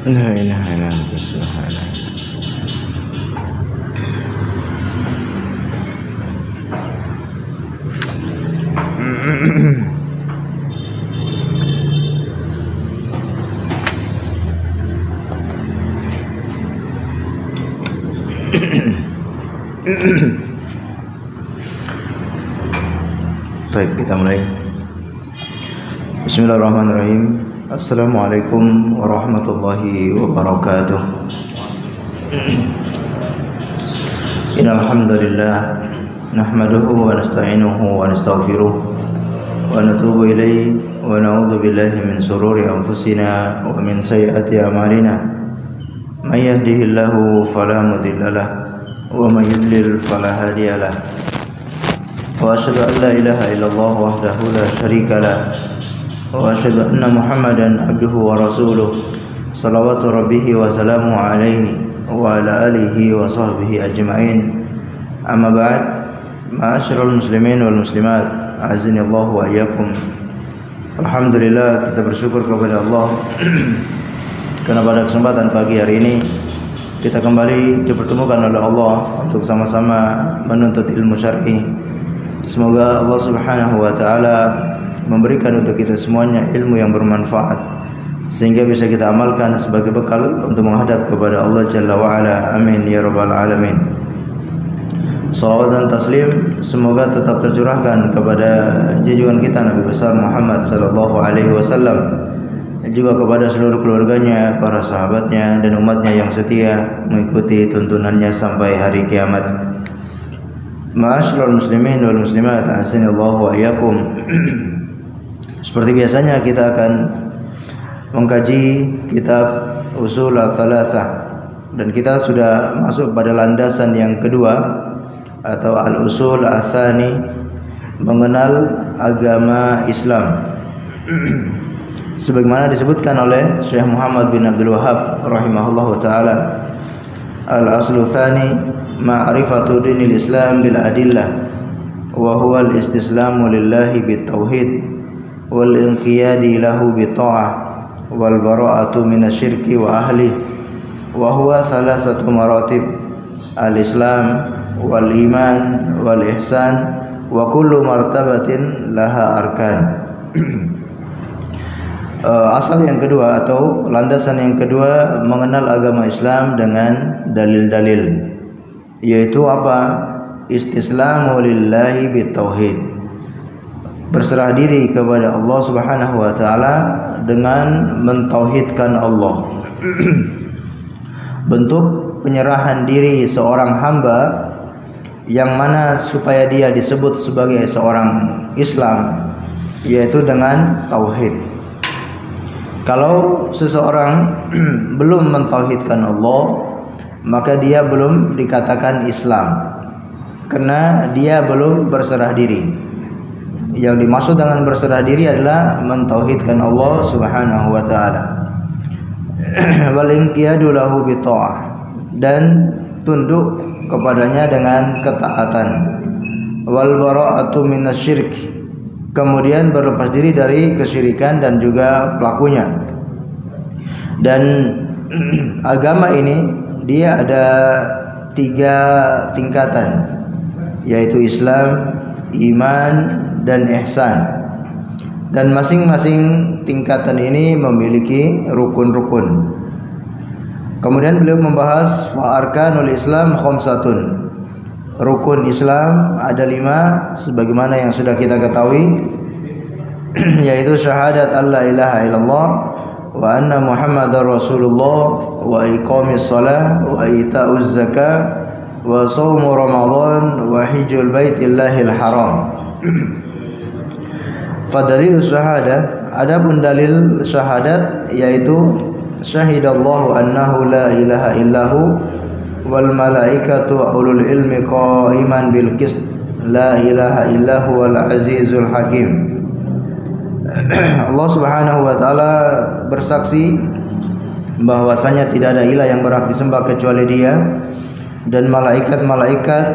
La ilaha illa anta subhanaka. Baik, kita mulai. Bismillahirrahmanirrahim. Assalamualaikum warahmatullahi wabarakatuh. Innal hamdalillah nahmaduhu wa nasta'inuhu wa nastaghfiruh wa natubu ilayhi wa na'udzu billahi min shururi anfusina wa min sayyiati a'malina. May yahdihillahu fala mudilla lahu wa may yudlil fala hadiya lahu. Wa asyhadu an la ilaha illallah wahdahu la syarika lahu wa asyhadu anna Muhammadan abduhu wa rasuluh salawatu rabbih wa salamu alaihi wa ala alihi wa sahbihi ajma'in. Amma ba'd, ma'asyiral muslimin wal muslimat, azani Allah wa iyyakum. Alhamdulillah, kita bersyukur kepada Allah karena pada kesempatan pagi hari ini kita kembali dipertemukan oleh Allah untuk sama-sama menuntut ilmu syar'i. Semoga Allah Subhanahu wa taala memberikan untuk kita semuanya ilmu yang bermanfaat sehingga bisa kita amalkan sebagai bekal untuk menghadap kepada Allah Jalla wa Ala. Amin ya rabbal alamin. Salawat dan taslim semoga tetap tercurahkan kepada junjungan kita Nabi besar Muhammad sallallahu alaihi wasallam, dan juga kepada seluruh keluarganya, para sahabatnya dan umatnya yang setia mengikuti tuntunannya sampai hari kiamat. Ma'asyiral muslimin wal muslimat, azanillahu wa iyyakum. Seperti biasanya kita akan mengkaji kitab Ushul Ats-Tsalatsah, dan kita sudah masuk pada landasan yang kedua atau Al-Usul Ats-Tsani, mengenal agama Islam. Sebagaimana disebutkan oleh Syekh Muhammad bin Abdul Wahhab rahimahullahu taala, Al-Aslu Tsani ma'rifatu dinil Islam bil adillah wa huwa al-istislamu lillahi bit tauhid wal inqiyadi lahu bit ta'ah wal bara'atu minasyirki wa ahli wa huwa thalathatu maratib al-islam wal iman wal ihsan wa kullu martabatin laha arkan. Asal yang kedua atau landasan yang kedua mengenal agama Islam dengan dalil-dalil, yaitu apa? Istislamu lillahi bitauhid, berserah diri kepada Allah Subhanahu wa taala dengan mentauhidkan Allah. Bentuk penyerahan diri seorang hamba yang mana supaya dia disebut sebagai seorang Islam, yaitu dengan tauhid. Kalau seseorang belum mentauhidkan Allah, maka dia belum dikatakan Islam, karena dia belum berserah diri. Yang dimaksud dengan berserah diri adalah mentauhidkan Allah Subhanahu wa taala. Wal inqiyadu lahu bi ta'ah, dan tunduk kepadanya dengan ketaatan. Wal bara'atu minasyirik, kemudian berlepas diri dari kesyirikan dan juga pelakunya. Dan agama ini dia ada 3 tingkatan, yaitu Islam, iman, dan ihsan. Dan masing-masing tingkatan ini memiliki rukun-rukun. Kemudian beliau membahas wa arkanul Islam khamsatun. Rukun Islam ada 5 sebagaimana yang sudah kita ketahui, yaitu syahadat alla ilaha illallah wa anna Muhammadar Rasulullah wa iqamis shalah wa ita'uz zakah wa shaumu Ramadan wa hijjul baitillahil haram. Fadalil syahadah, adapun dalil syahadat yaitu syahidallahu annahu la ilaha illahu wal malaikatu wa ulul ilmi qa'iman bil qist la ilaha illahu wal azizul hakim. Allah Subhanahu wa taala bersaksi bahwasanya tidak ada ilah yang berhak disembah kecuali Dia, dan malaikat-malaikat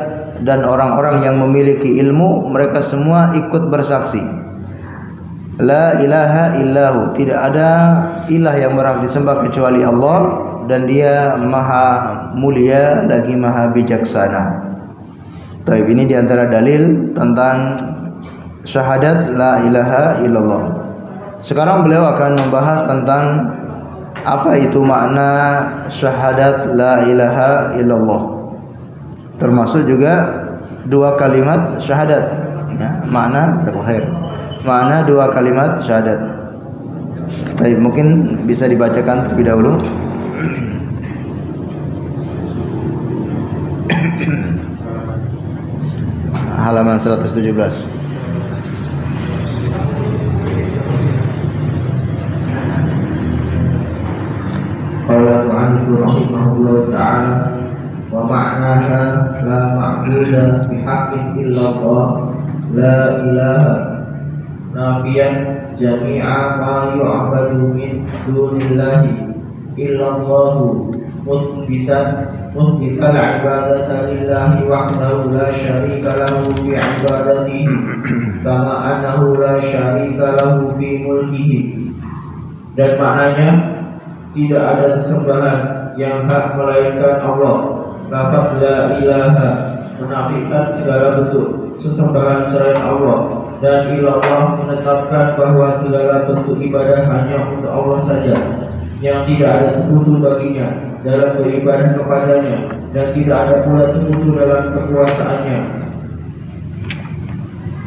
dan orang-orang yang memiliki ilmu, mereka semua ikut bersaksi La ilaha illahu, tidak ada ilah yang berhak disembah kecuali Allah, dan Dia maha mulia lagi maha bijaksana. Taib, ini diantara dalil tentang syahadat la ilaha illallah. Sekarang beliau akan membahas tentang apa itu makna syahadat la ilaha illallah, termasuk juga dua kalimat syahadat ya, makna dua kalimat syahadat. Baik, mungkin bisa dibacakan terlebih dahulu. Halaman 117. Qala al-mu'allif rahimahullah ta'ala wa ma'naha la ma'buda bihaqqin illallah la ilaha nafiyan jami'a ma yu'abadu min dunillahi illallahu muthbitan al-ibadata lillahi wahdahu la syarika lahu fi ibadatihi kama annahu la syarika lahu fi mulkihi. Dan maknanya, tidak ada sesembahan yang hak melainkan Allah. Lafaz la ilaha menafikan segala bentuk sesembahan selain Allah, dan ilallah menetapkan bahwa segala bentuk ibadah hanya untuk Allah saja, yang tidak ada sekutu baginya dalam beribadah kepadanya, dan tidak ada pula sekutu dalam kekuasaannya.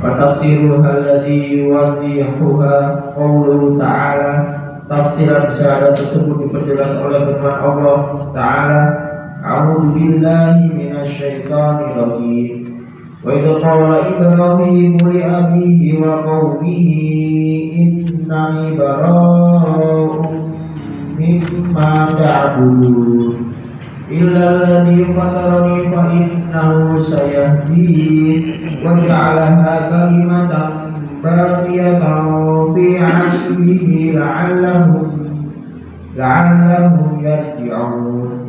Wa tafsiruha alladhi yuwaddihuha qauluhu ta'ala. Tafsiran syahadat tersebut diperjelas oleh firman Allah Ta'ala, A'udzu billahi minasyaitonir rajim. Wa idza qala Ibrahim li abihi wa qaumihi innani bara'un mimma ta'budun illa alladhi fatarani fa innahu sayahdin wa ja'alaha kalimatan baqiyatan fi 'aqibihi la'allahum yarji'un.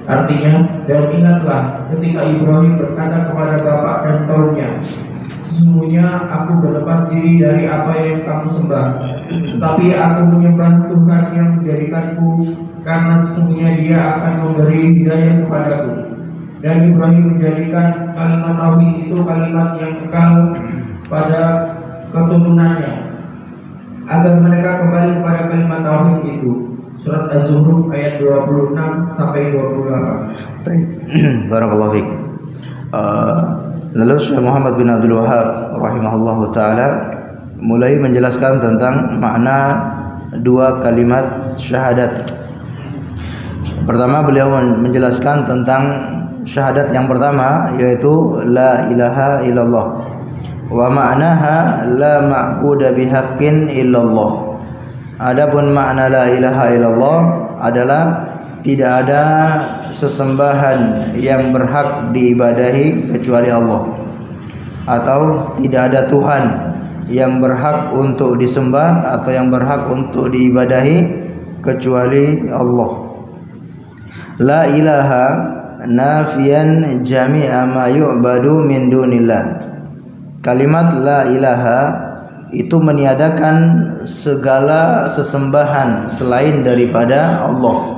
Artinya, dan ingatlah ketika Ibrahim berkata kepada bapak dan kaumnya, sesungguhnya aku berlepas diri dari apa yang kamu sembah, tetapi aku menyembah Tuhan yang menjadikanku, karena sesungguhnya Dia akan memberi hidayah kepadaku. Dan Ibrahim menjadikan kalimat tauhid itu kalimat yang kekal pada keturunannya, agar mereka kembali kepada kalimat tauhid itu. Surat Az-Zukhruf ayat 26 sampai 28. Barakallahu fiik. Lalu Syekh Muhammad bin Abdul Wahhab rahimahullahu taala mulai menjelaskan tentang makna dua kalimat syahadat. Pertama, beliau menjelaskan tentang syahadat yang pertama, yaitu la ilaha illallah. Wa ma'naha la ma'buda bihaqqin illallah. Adapun makna la ilaha illallah adalah tidak ada sesembahan yang berhak diibadahi kecuali Allah, atau tidak ada Tuhan yang berhak untuk disembah atau yang berhak untuk diibadahi kecuali Allah. La ilaha nafiyan jami'a ma yu'badu min dunillah. Kalimat la ilaha itu meniadakan segala sesembahan selain daripada Allah.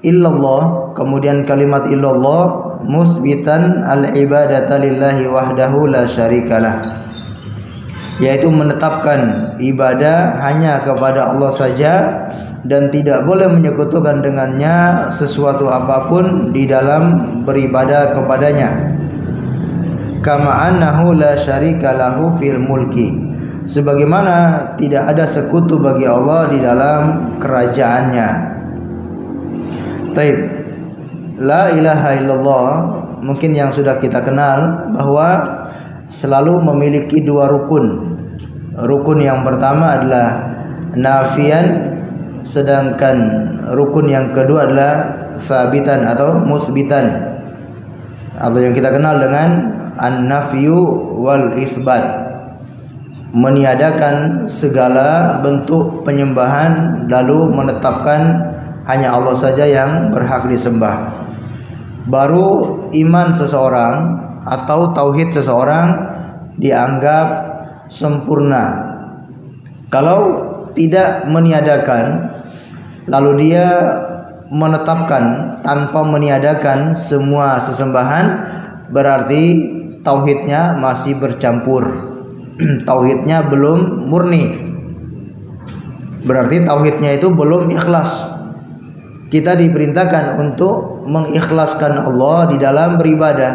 Illallah, kemudian kalimat illallah muthbitan al-ibadata lillahi wahdahu la syarikalah, yaitu menetapkan ibadah hanya kepada Allah saja dan tidak boleh menyekutukan dengannya sesuatu apapun di dalam beribadah kepadanya. Kama annahu la syarika lahu fil mulki, sebagaimana tidak ada sekutu bagi Allah di dalam kerajaannya. Taib. La ilaha illallah mungkin yang sudah kita kenal bahwa selalu memiliki dua rukun. Rukun yang pertama adalah nafian, sedangkan rukun yang kedua adalah sabitan atau musbitan, atau yang kita kenal dengan an-nafyu wal itsbat, meniadakan segala bentuk penyembahan lalu menetapkan hanya Allah saja yang berhak disembah. Baru iman seseorang atau tauhid seseorang dianggap sempurna. Kalau tidak meniadakan, lalu dia menetapkan tanpa meniadakan semua sesembahan, berarti tauhidnya masih bercampur. Tauhidnya belum murni. Berarti tauhidnya itu belum ikhlas. Kita diperintahkan untuk mengikhlaskan Allah di dalam beribadah,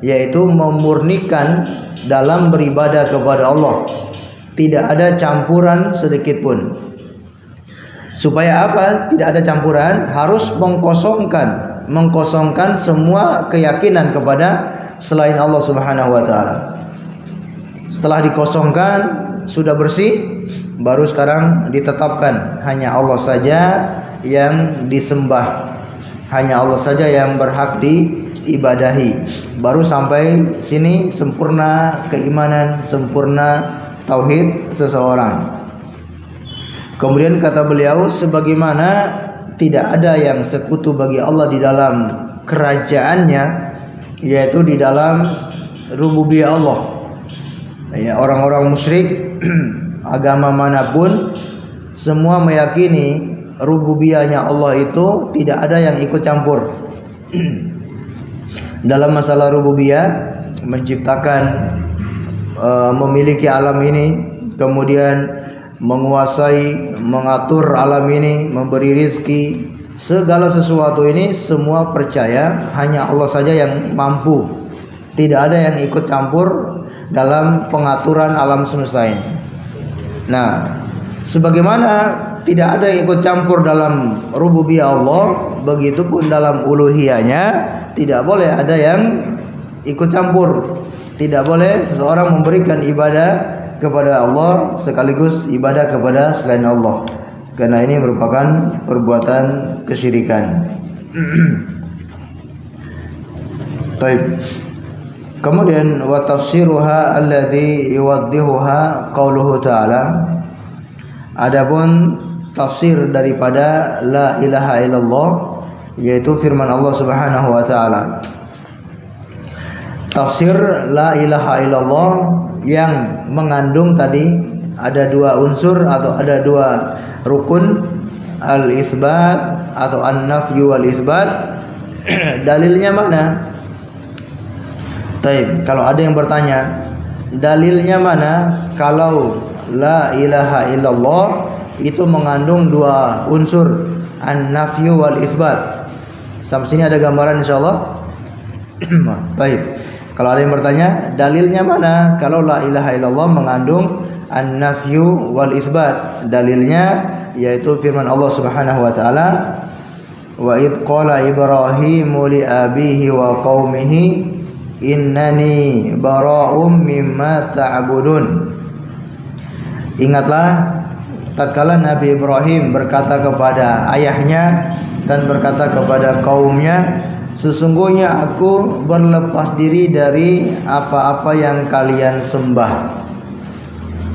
yaitu memurnikan dalam beribadah kepada Allah. Tidak ada campuran sedikit pun. Supaya apa? Tidak ada campuran, harus mengkosongkan semua keyakinan kepada selain Allah Subhanahu wa taala. Setelah dikosongkan, sudah bersih, baru sekarang ditetapkan hanya Allah saja yang disembah, hanya Allah saja yang berhak diibadahi. Baru sampai sini sempurna keimanan, sempurna tauhid seseorang. Kemudian kata beliau, sebagaimana tidak ada yang sekutu bagi Allah di dalam kerajaannya, yaitu di dalam rububiyah Allah. Ya, orang-orang musyrik agama manapun semua meyakini rububiyahnya Allah itu tidak ada yang ikut campur. Dalam masalah rububiyah, menciptakan, memiliki alam ini, kemudian menguasai, mengatur alam ini, memberi rizki, segala sesuatu ini semua percaya hanya Allah saja yang mampu. Tidak ada yang ikut campur dalam pengaturan alam semesta ini. Nah, sebagaimana tidak ada yang ikut campur dalam rububiyah Allah, begitupun dalam uluhiyahnya tidak boleh ada yang ikut campur. Tidak boleh seseorang memberikan ibadah kepada Allah sekaligus ibadah kepada selain Allah, karena ini merupakan perbuatan kesyirikan. Baik. Kemudian wa tafsiruha alladhi yuwaddihuha qauluhu ta'ala. Adapun tafsir daripada la ilaha illallah, yaitu firman Allah Subhanahu wa taala. Tafsir la ilaha illallah yang mengandung tadi ada dua unsur atau ada dua rukun, al-itsbat atau an-nafyu wal itsbat. Dalilnya mana? Taib, kalau ada yang bertanya, dalilnya mana kalau la ilaha illallah itu mengandung dua unsur, an-nafyu wal itsbat? Sampai sini ada gambaran insyaallah. Baik. Kalau ada yang bertanya, dalilnya mana kalau la ilaha illallah mengandung an-nafyu wal itsbat? Dalilnya yaitu firman Allah Subhanahu wa taala, wa id qala ibrahimu li abihi wa qaumihi innani bara'um mimma ta'budun. Ingatlah tatkala Nabi Ibrahim berkata kepada ayahnya dan berkata kepada kaumnya, sesungguhnya aku berlepas diri dari apa-apa yang kalian sembah.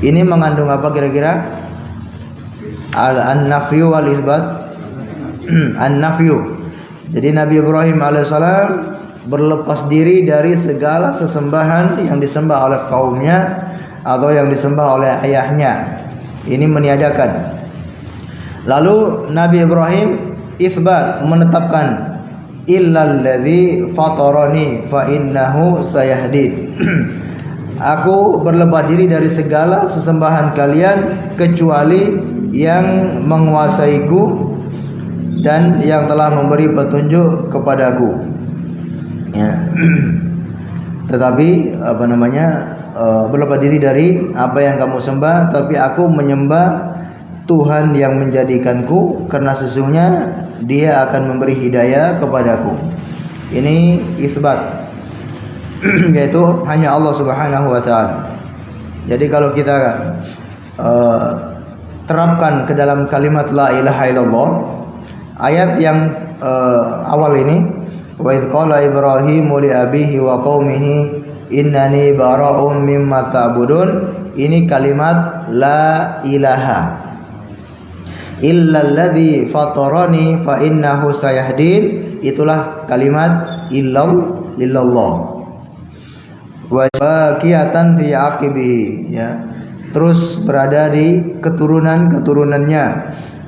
Ini mengandung apa kira-kira? An-nafyu wal itsbat. An-nafyu. Jadi Nabi Ibrahim alaihissalam berlepas diri dari segala sesembahan yang disembah oleh kaumnya atau yang disembah oleh ayahnya. Ini meniadakan. Lalu Nabi Ibrahim itsbat, menetapkan, illalladzi fatarani fa innahu sayahdin. Aku berlepas diri dari segala sesembahan kalian kecuali yang menguasaiku dan yang telah memberi petunjuk kepadaku. Ya. Tetapi berlepas diri dari apa yang kamu sembah, tapi aku menyembah Tuhan yang menjadikanku, karena sesungguhnya Dia akan memberi hidayah kepadaku. Ini isbat, yaitu hanya Allah Subhanahu wa taala. Jadi kalau kita terapkan ke dalam kalimat la ilaha illallah, ayat yang awal ini, wa idz qala ibrahimu li abihi wa qaumihi innani bara'um mimma ta'budun, ini kalimat la ilaha illalladzi fatarani fa innahu sayahdin, itulah kalimat illallah wa baqiyatan fi aqibihi, ya. terus berada di keturunan-keturunannya,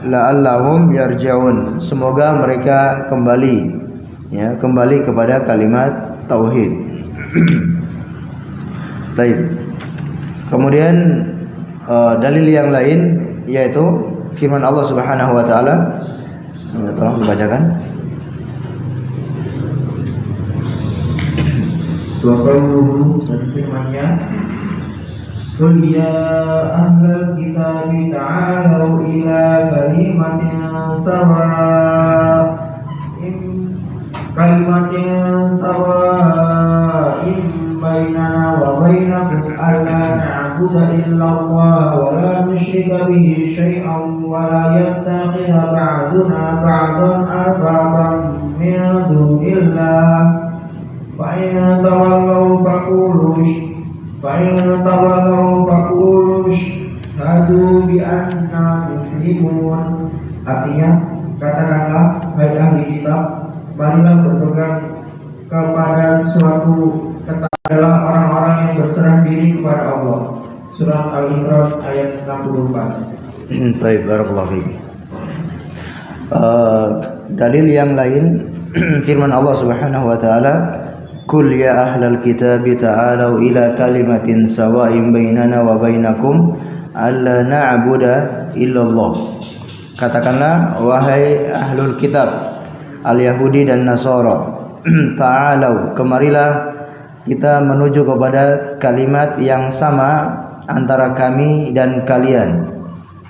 la'allahum yarji'un, semoga mereka kembali, ya, kembali kepada kalimat tauhid. Baik. Kemudian dalil yang lain yaitu firman Allah Subhanahu wa taala. Tolong dibacakan. Wa qawluhu, dan firman-Nya, Qul ya ahlal kitabi ta'alau ila kalimatin sawa'in bainana wa bainakum alla na'budu illa Allah wa la nusyrika bihi syai'an wa la yattakhidha ba'duna ba'dan arbaban min dunillah فإن تولوا فقولوا اشهدوا بأننا مسلمون. Artinya, katakanlah, hai ahli kitab, marilah berpegang kepada sesuatu adalah orang-orang yang berserah diri kepada Allah. Surat Al-Imran ayat 64. Baik, barakallahu fiik. Dalil yang lain firman Allah Subhanahu wa taala, Qul ya ahlal kitabi ta'alau ila kalimatin sawa'in bainana wa bainakum alla na'budu illallah. Katakanlah, wahai ahlul kitab, al-Yahudi dan Nasara, ta'alau, kemarilah kita menuju kepada kalimat yang sama antara kami dan kalian,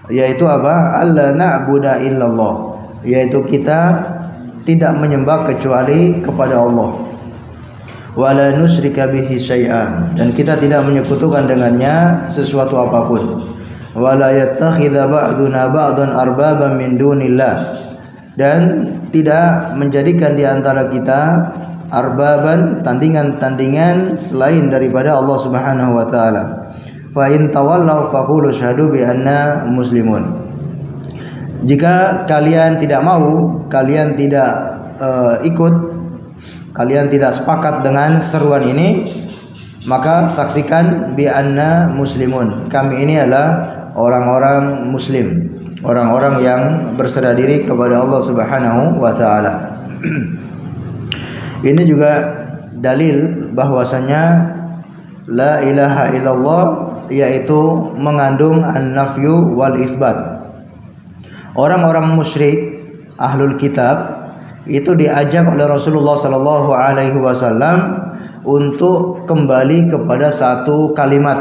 yaitu apa? Alla na'budu illallah, yaitu kita tidak menyembah kecuali kepada Allah, wala nusyrika bihi syai'an, dan kita tidak menyekutukan dengannya sesuatu apapun, wala yattakhidha ba'duna ba'dan arbaban min dunillah, dan tidak menjadikan di antara kita arbaban, tandingan-tandingan selain daripada Allah Subhanahu wa taala. Fa in tawallaw faqulu syahadu bi anna muslimun. Jika kalian tidak mau, kalian tidak ikut, kalian tidak sepakat dengan seruan ini, maka saksikan bi anna muslimun, kami ini adalah orang-orang muslim, orang-orang yang berserah diri kepada Allah Subhanahu wa taala. Ini juga dalil bahwasanya la ilaha illallah yaitu mengandung an-nafyu wal itsbat. Orang-orang musyrik, ahlul kitab, itu diajak oleh Rasulullah sallallahu alaihi wasallam untuk kembali kepada satu kalimat,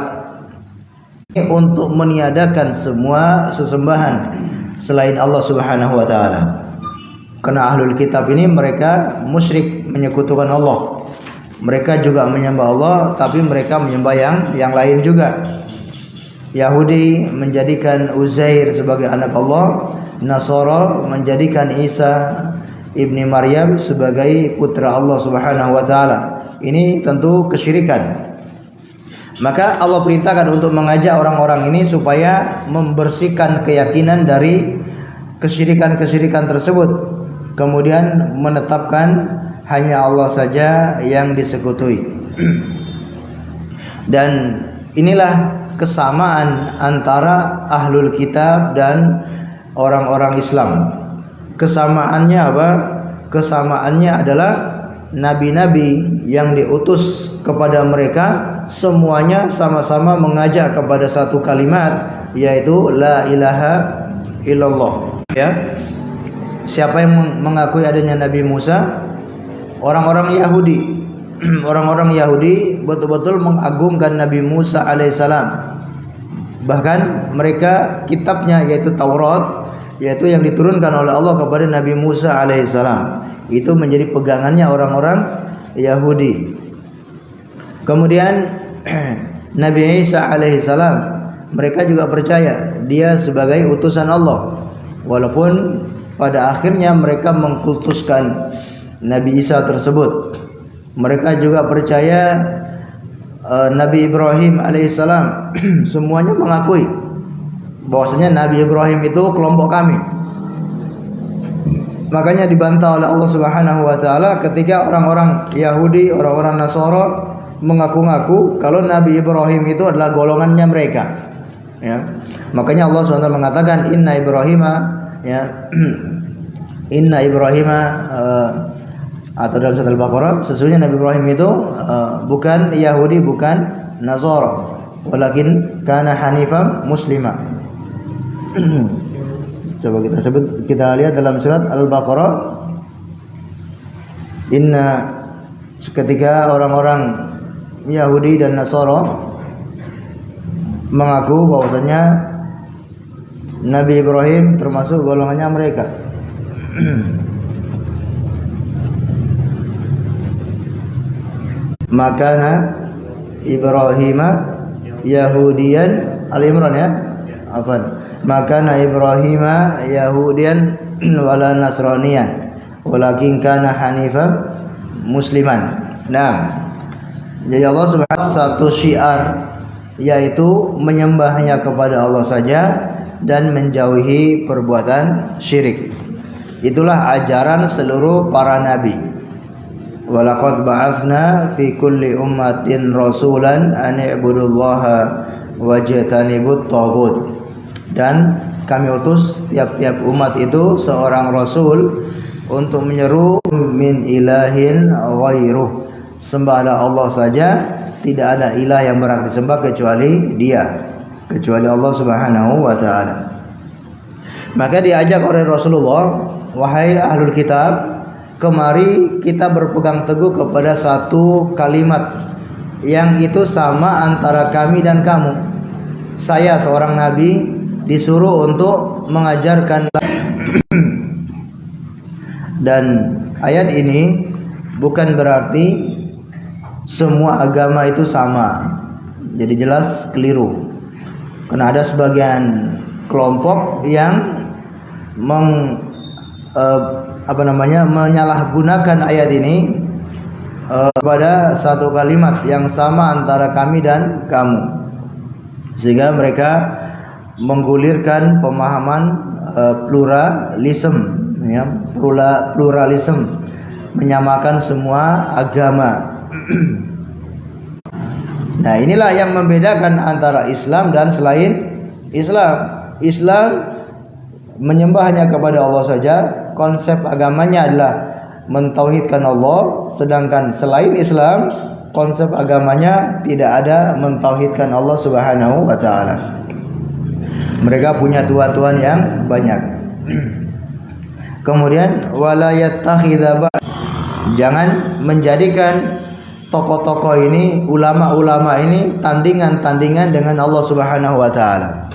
untuk meniadakan semua sesembahan selain Allah Subhanahu wa taala. Karena ahlul kitab ini mereka musyrik, menyekutukan Allah. Mereka juga menyembah Allah, tapi mereka menyembah yang lain juga. Yahudi menjadikan Uzair sebagai anak Allah, Nasara menjadikan Isa Ibni Maryam sebagai putra Allah Subhanahu wa taala. Ini tentu kesyirikan. Maka Allah perintahkan untuk mengajak orang-orang ini supaya membersihkan keyakinan dari kesyirikan-kesyirikan tersebut, kemudian menetapkan hanya Allah saja yang disekutui. Dan inilah kesamaan antara ahlul kitab dan orang-orang Islam. Kesamaannya apa? Kesamaannya adalah nabi-nabi yang diutus kepada mereka semuanya sama-sama mengajak kepada satu kalimat, yaitu la ilaha illallah. Ya. Siapa yang mengakui adanya Nabi Musa? Orang-orang Yahudi. Orang-orang Yahudi betul-betul mengagungkan Nabi Musa alaihissalam. Bahkan mereka kitabnya yaitu Taurat, yaitu yang diturunkan oleh Allah kepada Nabi Musa alaihissalam, itu menjadi pegangannya orang-orang Yahudi. Kemudian Nabi Isa alaihissalam, mereka juga percaya dia sebagai utusan Allah, walaupun pada akhirnya mereka mengkultuskan Nabi Isa tersebut. Mereka juga percaya Nabi Ibrahim alaihissalam, semuanya mengakui bahwasanya Nabi Ibrahim itu kelompok kami. Makanya dibantah oleh Allah Subhanahu wa taala ketika orang-orang Yahudi, orang-orang Nasara mengaku-ngaku kalau Nabi Ibrahim itu adalah golongannya mereka. ya. Makanya Allah SWT mengatakan inna Ibrahima, ya, inna Ibrahima, atau dalam surat Al-Baqarah, sesungguhnya Nabi Ibrahim itu bukan Yahudi, bukan Nasara, walakin kana hanifan muslima. Coba kita lihat dalam surat Al-Baqarah, inna, ketika orang-orang Yahudi dan Nasara mengaku bahwasanya Nabi Ibrahim termasuk golongannya mereka. Makana Ibrahim Yahudian, Al-Imran ya, afan. Makana Ibrahim Yahudian wala Nasraniyan, walakin kana hanifan musliman. Nah, jadi Allah Subhanahu satu syiar, yaitu menyembahnya kepada Allah saja dan menjauhi perbuatan syirik. Itulah ajaran seluruh para nabi. Walaqad ba'atsna fi kulli ummatin rasulan an i'budullaha wajtanibut taghut. Dan kami utus tiap-tiap umat itu seorang rasul untuk menyeru min ilahin ghairuh, sembahlah Allah saja, tidak ada ilah yang berhak disembah kecuali Dia, kecuali Allah Subhanahu wa taala. Maka diajak oleh Rasulullah, wahai ahlul kitab, kemari kita berpegang teguh kepada satu kalimat yang itu sama antara kami dan kamu. Saya seorang nabi disuruh untuk mengajarkan. Dan ayat ini bukan berarti semua agama itu sama. Jadi jelas keliru. Karena ada sebagian kelompok yang menyalahgunakan ayat ini pada satu kalimat yang sama antara kami dan kamu, sehingga mereka menggulirkan pemahaman pluralisme, ya, pluralisme, menyamakan semua agama. Nah, inilah yang membedakan antara Islam dan selain Islam. Islam menyembah hanya kepada Allah saja, konsep agamanya adalah mentauhidkan Allah, sedangkan selain Islam konsep agamanya tidak ada mentauhidkan Allah Subhanahu wa taala. Mereka punya tuhan-tuhan yang banyak. Kemudian wala yattakhidha, jangan menjadikan tokoh-tokoh ini, ulama-ulama ini tandingan-tandingan dengan Allah Subhanahu wa taala.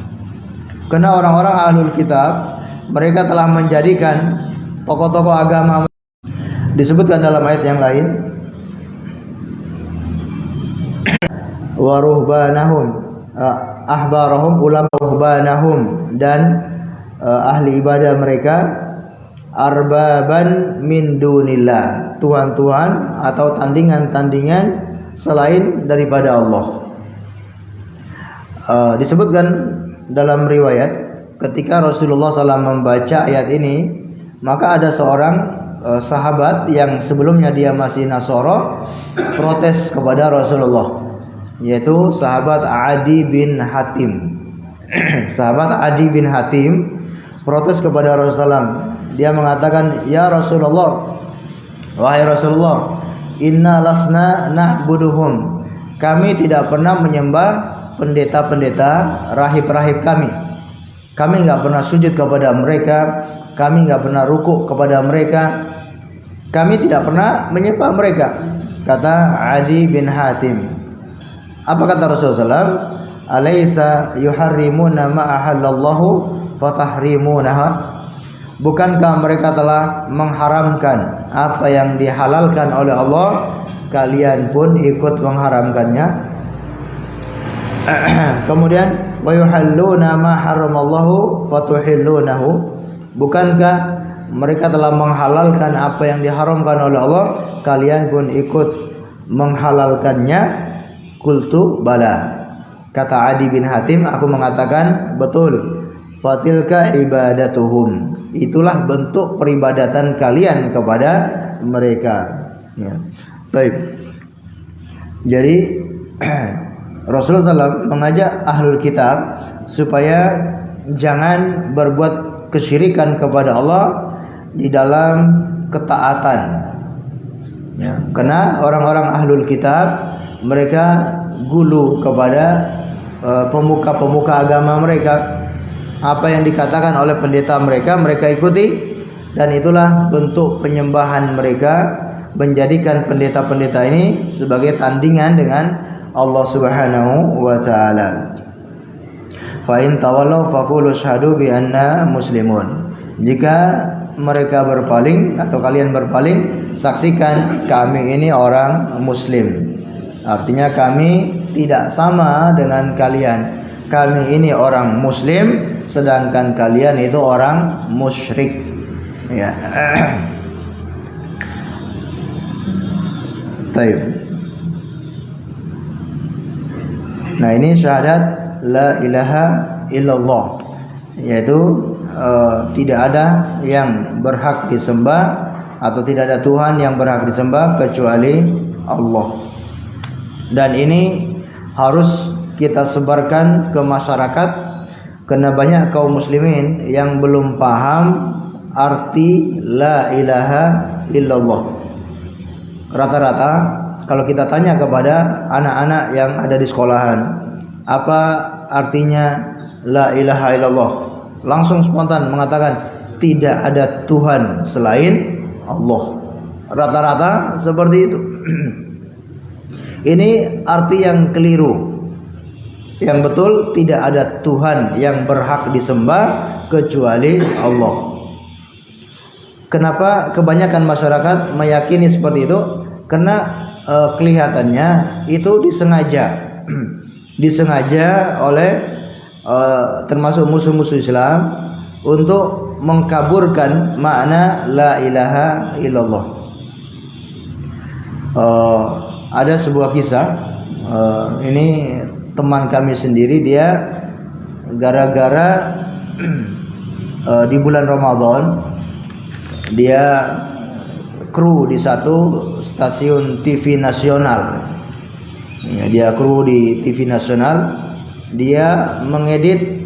Karena orang-orang ahlul kitab, mereka telah menjadikan tokoh-tokoh agama, disebutkan dalam ayat yang lain, wa ruhbanahum ahbarahum, ulama ruhbanahum, dan ahli ibadah mereka, arbaban min dunillah, tuhan-tuhan atau tandingan-tandingan selain daripada Allah. Disebutkan dalam riwayat, ketika Rasulullah SAW membaca ayat ini, maka ada seorang sahabat yang sebelumnya dia masih Nasara protes kepada Rasulullah, yaitu sahabat Adi bin Hatim. Sahabat Adi bin Hatim protes kepada Rasulullah. Dia mengatakan, ya Rasulullah, wahai Rasulullah, inna lasna na'buduhum, kami tidak pernah menyembah pendeta-pendeta, rahib-rahib kami. Kami enggak pernah sujud kepada mereka, kami enggak pernah rukuk kepada mereka, kami tidak pernah menyembah mereka, kata Adi bin Hatim. Apa kata Rasulullah SAW? Alaysa yuharrimuna ma ahallallahu fatahrimunaha, bukankah mereka telah mengharamkan apa yang dihalalkan oleh Allah, kalian pun ikut mengharamkannya? Kemudian wa yuhalluna ma haramallahu fatuhillunahu, bukankah mereka telah menghalalkan apa yang diharamkan oleh Allah, kalian pun ikut menghalalkannya? Qultu bala, kata Adi bin Hatim, aku mengatakan betul. Fatilka ibadatuhum, itulah bentuk peribadatan kalian kepada mereka, ya. Baik. Jadi Rasulullah SAW mengajak ahlul kitab supaya jangan berbuat kesyirikan kepada Allah di dalam ketaatan. Ya, karena orang-orang ahlul kitab mereka gulu kepada pemuka-pemuka agama mereka. Apa yang dikatakan oleh pendeta mereka, mereka ikuti, dan itulah bentuk penyembahan mereka, menjadikan pendeta-pendeta ini sebagai tandingan dengan Allah Subhanahu wa taala. Fa in tawallaw faqulu asyhadu bi anna muslimun. Jika mereka berpaling atau kalian berpaling, saksikan kami ini orang muslim. Artinya kami tidak sama dengan kalian. Kami ini orang muslim, sedangkan kalian itu orang musyrik. Ya. Baik. Nah, ini syahadat la ilaha illallah, yaitu tidak ada yang berhak disembah atau tidak ada Tuhan yang berhak disembah kecuali Allah. Dan ini harus kita sebarkan ke masyarakat, karena banyak kaum muslimin yang belum paham arti la ilaha illallah. Rata-rata kalau kita tanya kepada anak-anak yang ada di sekolahan, apa artinya la ilaha illallah, langsung spontan mengatakan tidak ada Tuhan selain Allah. Rata-rata seperti itu. Ini arti yang keliru. Yang betul, tidak ada Tuhan yang berhak disembah kecuali Allah. Kenapa kebanyakan masyarakat meyakini seperti itu? Karena kelihatannya itu disengaja disengaja oleh termasuk musuh-musuh Islam untuk mengkaburkan makna la ilaha illallah. Ada sebuah kisah, ini teman kami sendiri, dia gara-gara di bulan Ramadan dia kru di satu stasiun TV nasional. Ya, dia kru di TV nasional. Dia mengedit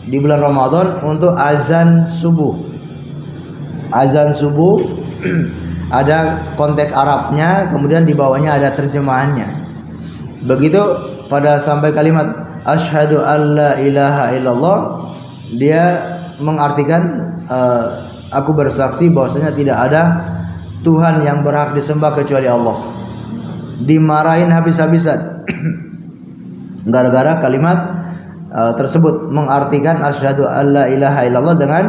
di bulan Ramadan untuk azan subuh. Azan subuh ada konteks Arabnya, kemudian di bawahnya ada terjemahannya. Begitu pada sampai kalimat asyhadu alla ilaha illallah, dia mengartikan aku bersaksi bahwasanya tidak ada Tuhan yang berhak disembah kecuali Allah. Dimarahin habis-habisan gara-gara kalimat tersebut mengartikan asyhadu alla ilaha illallah dengan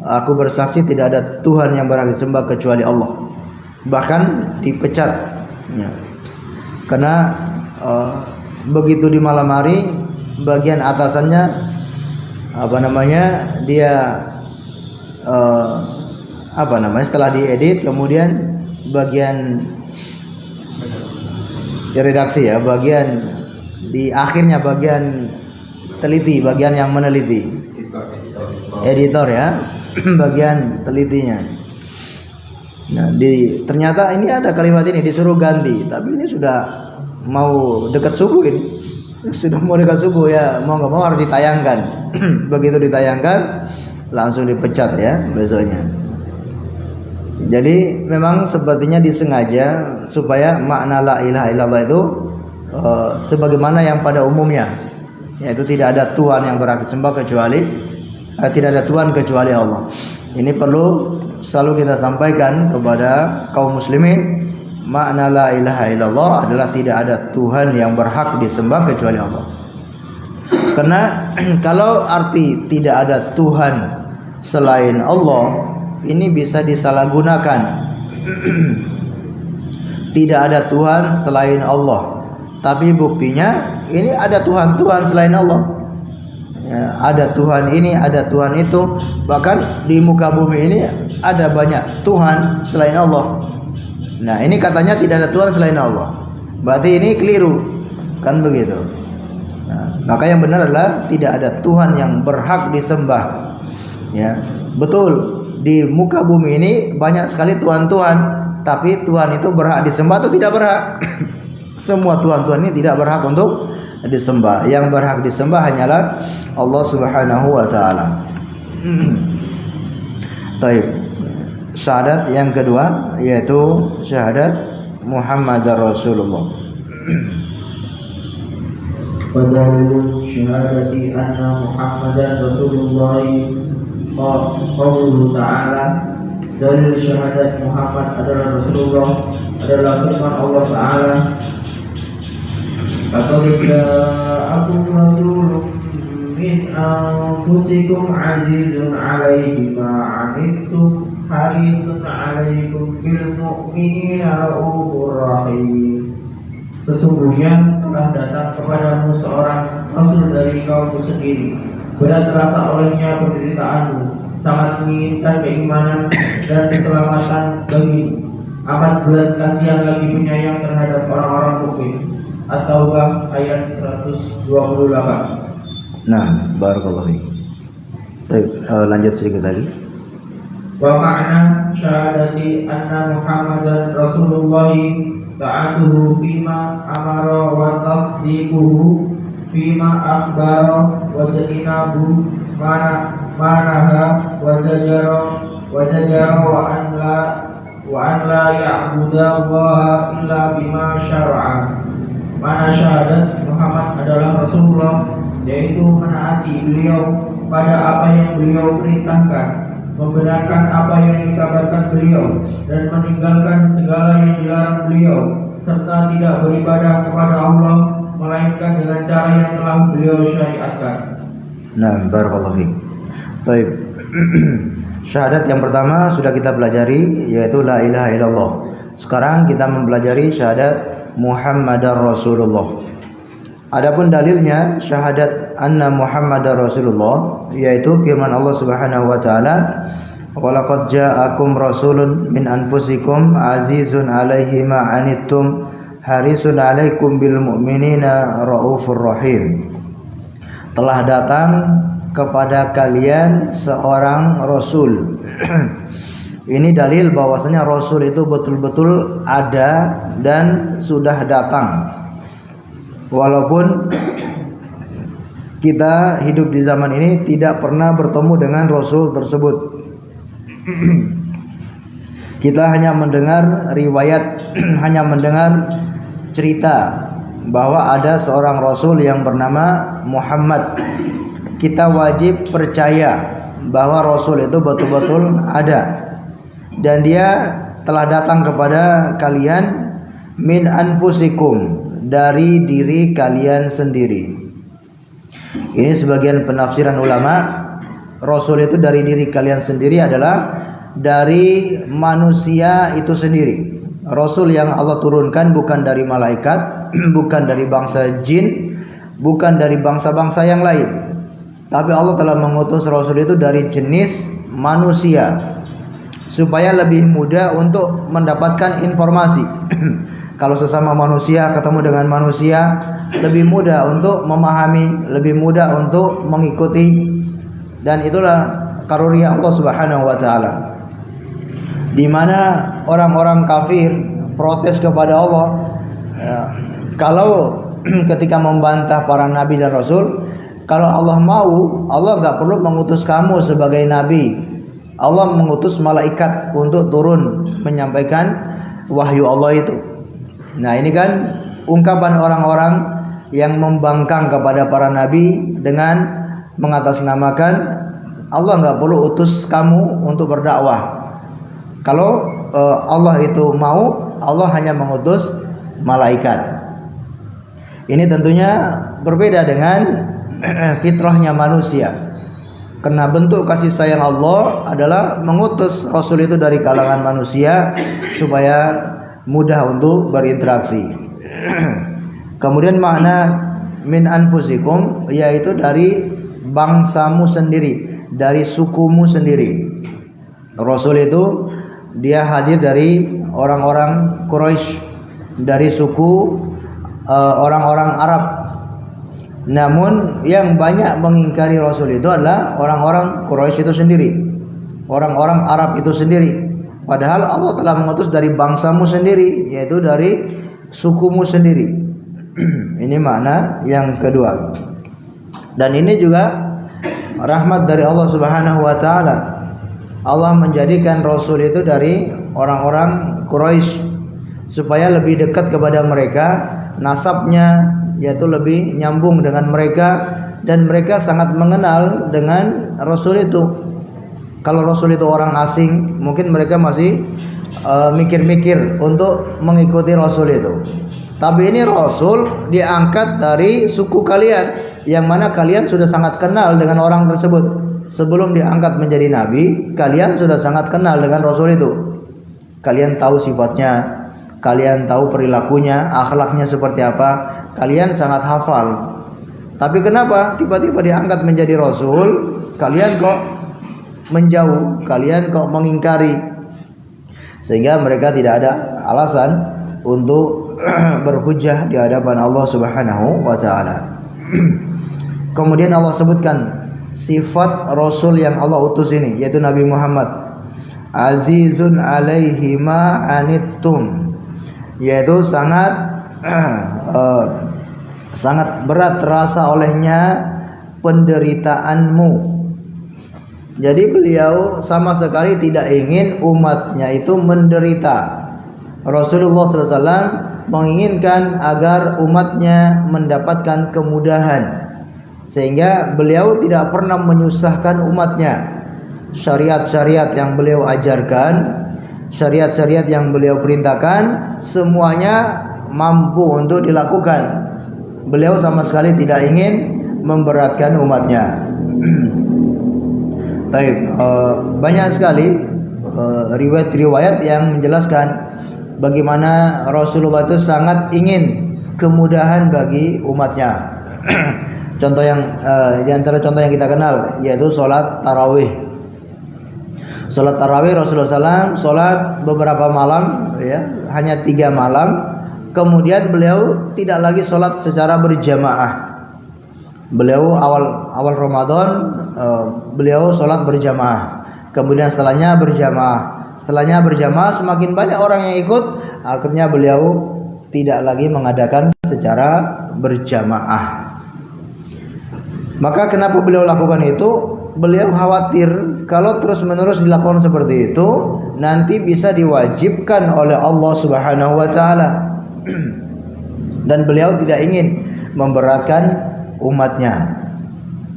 aku bersaksi tidak ada Tuhan yang berhak disembah kecuali Allah. Bahkan dipecat ya. Karena begitu di malam hari, bagian atasannya dia setelah diedit, kemudian bagian redaksi ya, bagian di akhirnya bagian teliti, bagian yang meneliti, editor ya, bagian telitinya. Nah, ternyata ini ada kalimat ini disuruh ganti, tapi ini sudah mau dekat subuh ini. Sudah mau dekat subuh ya, mau nggak mau harus ditayangkan. Begitu ditayangkan langsung dipecat ya besoknya. Jadi memang sepertinya disengaja supaya makna la ilaha illallah itu sebagaimana yang pada umumnya, yaitu tidak ada Tuhan yang berhak disembah kecuali tidak ada Tuhan kecuali Allah. Ini perlu selalu kita sampaikan kepada kaum muslimin. Makna la ilaha illallah adalah tidak ada Tuhan yang berhak disembah kecuali Allah. Karena kalau arti tidak ada Tuhan selain Allah, ini bisa disalahgunakan. Tidak ada Tuhan selain Allah, tapi buktinya ini ada Tuhan-Tuhan selain Allah ya, ada Tuhan ini, ada Tuhan itu. Bahkan di muka bumi ini ada banyak Tuhan selain Allah. Nah, ini katanya tidak ada Tuhan selain Allah, berarti ini keliru, kan begitu. Nah, maka yang benar adalah tidak ada Tuhan yang berhak disembah. Ya, betul, di muka bumi ini banyak sekali Tuhan-Tuhan, tapi Tuhan itu berhak disembah atau tidak berhak? Semua Tuhan-Tuhan ini tidak berhak untuk disembah. Yang berhak disembah hanyalah Allah Subhanahu wa taala. Baik. Syahadat yang kedua yaitu syahadat Muhammadar Rasulullah. Fadlul syahadati anna Muhammadan Rasulullah qauluhu ta'ala. Dalil syahadat Muhammad adalah Rasulullah adalah firman Allah Ta'ala, laqad ja'akum rasulun min anfusikum azizun 'alaihi ma 'anittum harisun 'alaikum bil mu'minina raufur rahim. Sesungguhnya telah datang kepadamu seorang rasul dari kaummu sendiri, berat terasa olehnya penderitaanmu, sangat menginginkan keimanan dan keselamatan bagimu, amat belas kasihan lagi penyayang terhadap orang-orang mukmin. At-Taubah ayat 128. Nah, barakallahu fiik. Baik, lanjut sedikit lagi. Wa ma'na syahadati anna Muhammadan Rasulullah ta'atuhu fima amara wa tasdiquhu fima akhbara wa jadinabu manaha wa zajara wa an la ya'budallaha illa bima syara'a. Mana syahadat Muhammad adalah Rasulullah, yaitu menaati beliau pada apa yang beliau perintahkan, membenarkan apa yang dikabarkan beliau, dan meninggalkan segala yang dilarang beliau, serta tidak beribadah kepada Allah melainkan dengan cara yang telah beliau syariatkan. Nah, barakallahu fiik. Baik. Syahadat yang pertama sudah kita pelajari yaitu la ilaha illallah. Sekarang kita mempelajari syahadat Muhammadar Rasulullah. Adapun dalilnya syahadat anna Muhammadar Rasulullah yaitu firman Allah Subhanahu wa taala, "Walaqad ja'akum rasulun min anfusikum azizun 'alaihi ma 'anittum harisun 'alaikum bil mu'minina raufur rahim." Telah datang kepada kalian seorang rasul. Ini dalil bahwasanya rasul itu betul-betul ada dan sudah datang. Walaupun kita hidup di zaman ini tidak pernah bertemu dengan rasul tersebut. Kita hanya mendengar riwayat, hanya mendengar cerita bahwa ada seorang rasul yang bernama Muhammad. Kita wajib percaya bahwa rasul itu betul-betul ada dan dia telah datang kepada kalian min anfusikum, dari diri kalian sendiri. Ini sebagian penafsiran ulama. Rasul itu dari diri kalian sendiri adalah dari manusia itu sendiri. Rasul yang Allah turunkan bukan dari malaikat, bukan dari bangsa jin, bukan dari bangsa-bangsa yang lain, tapi Allah telah mengutus Rasul itu dari jenis manusia supaya lebih mudah untuk mendapatkan informasi. Kalau sesama manusia ketemu dengan manusia, lebih mudah untuk memahami, lebih mudah untuk mengikuti, dan itulah karunia Allah Subhanahu wa taala. Di mana orang-orang kafir protes kepada Allah, kalau ketika membantah para nabi dan rasul, kalau Allah mau, Allah nggak perlu mengutus kamu sebagai nabi. Allah mengutus malaikat untuk turun menyampaikan wahyu Allah itu. Nah, ini kan ungkapan orang-orang yang membangkang kepada para nabi dengan mengatasnamakan Allah nggak perlu utus kamu untuk berdakwah. Kalau Allah itu mau, Allah hanya mengutus malaikat. Ini tentunya berbeda dengan fitrahnya manusia. Karena bentuk kasih sayang Allah adalah mengutus Rasul itu dari kalangan manusia supaya mudah untuk berinteraksi. Kemudian makna min anfusikum yaitu dari bangsamu sendiri, dari sukumu sendiri. Rasul itu dia hadir dari orang-orang Quraisy, dari suku orang-orang Arab. Namun yang banyak mengingkari Rasul itu adalah orang-orang Quraisy itu sendiri, orang-orang Arab itu sendiri. Padahal Allah telah mengutus dari bangsamu sendiri, yaitu dari sukumu sendiri. Ini makna yang kedua. Dan ini juga rahmat dari Allah Subhanahu wa taala. Allah menjadikan Rasul itu dari orang-orang Quraisy supaya lebih dekat kepada mereka, nasabnya yaitu lebih nyambung dengan mereka, dan mereka sangat mengenal dengan Rasul itu. Kalau Rasul itu orang asing, mungkin mereka masih mikir-mikir untuk mengikuti Rasul itu. Tapi ini Rasul diangkat dari suku kalian, yang mana kalian sudah sangat kenal dengan orang tersebut. Sebelum diangkat menjadi nabi, kalian sudah sangat kenal dengan Rasul itu. Kalian tahu sifatnya, kalian tahu perilakunya, akhlaknya seperti apa, kalian sangat hafal. Tapi kenapa tiba-tiba diangkat menjadi Rasul, kalian kok menjauh, kalian kok mengingkari? Sehingga mereka tidak ada alasan untuk berhujjah di hadapan Allah Subhanahu wa taala. Kemudian Allah sebutkan sifat Rasul yang Allah utus ini, yaitu Nabi Muhammad. Azizun alaihi ma anittum, yaitu sangat sangat berat terasa olehnya penderitaanmu. Jadi beliau sama sekali tidak ingin umatnya itu menderita. Rasulullah SAW menginginkan agar umatnya mendapatkan kemudahan, sehingga beliau tidak pernah menyusahkan umatnya. Syariat-syariat yang beliau ajarkan, syariat-syariat yang beliau perintahkan, semuanya mampu untuk dilakukan. Beliau sama sekali tidak ingin memberatkan umatnya. Banyak sekali riwayat-riwayat yang menjelaskan bagaimana Rasulullah itu sangat ingin kemudahan bagi umatnya. Contoh yang di antara contoh yang kita kenal yaitu sholat tarawih. Sholat tarawih Rasulullah SAW sholat beberapa malam, ya, hanya 3 malam. Kemudian beliau tidak lagi sholat secara berjamaah. Beliau awal Ramadan beliau sholat berjamaah. Kemudian setelahnya berjamaah, semakin banyak orang yang ikut, akhirnya beliau tidak lagi mengadakan secara berjamaah. Maka kenapa beliau lakukan itu? Beliau khawatir kalau terus-menerus dilakukan seperti itu, nanti bisa diwajibkan oleh Allah Subhanahu wa taala. Dan beliau tidak ingin memberatkan umatnya.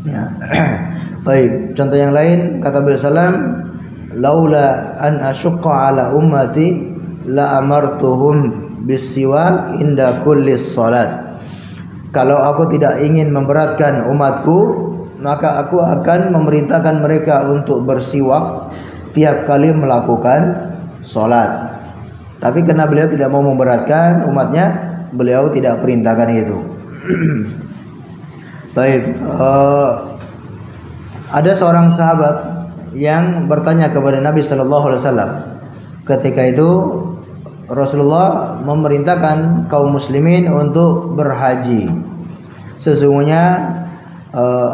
Ya. Baik, contoh yang lain kata beliau salam, laula an asyqa ala ummati la amartuhum bisiwak inda kulli salat. Kalau aku tidak ingin memberatkan umatku, maka aku akan memerintahkan mereka untuk bersiwak tiap kali melakukan salat. Tapi karena beliau tidak mau memberatkan umatnya, beliau tidak perintahkan itu. Baik, ada seorang sahabat yang bertanya kepada Nabi Sallallahu Alaihi Wasallam. Ketika itu Rasulullah memerintahkan kaum muslimin untuk berhaji. Sesungguhnya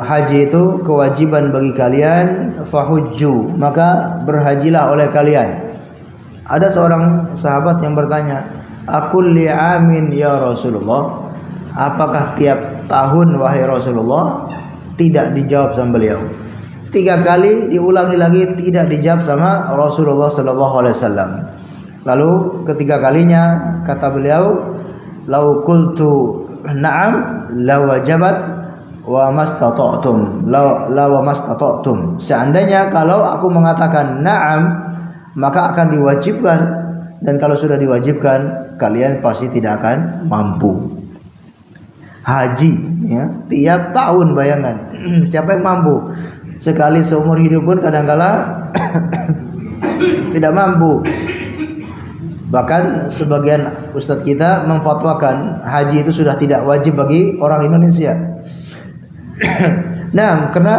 haji itu kewajiban bagi kalian, fahujju, maka berhajilah oleh kalian. Ada seorang sahabat yang bertanya, akulli amin ya Rasulullah, apakah tiap tahun wahai Rasulullah? Tidak dijawab sama beliau. 3 kali diulangi lagi, tidak dijawab sama Rasulullah Sallallahu Alaihi Wasallam. Lalu ketiga kalinya kata beliau, lau qultu na'am la wajabat wa mastata'tum, la wa mastata'tum. Seandainya kalau aku mengatakan na'am, maka akan diwajibkan, dan kalau sudah diwajibkan kalian pasti tidak akan mampu. Haji, ya, tiap tahun, bayangkan. Siapa yang mampu? Sekali seumur hidup pun kadangkala tidak mampu. Bahkan sebagian ustadz kita memfatwakan haji itu sudah tidak wajib bagi orang Indonesia. Nah, karena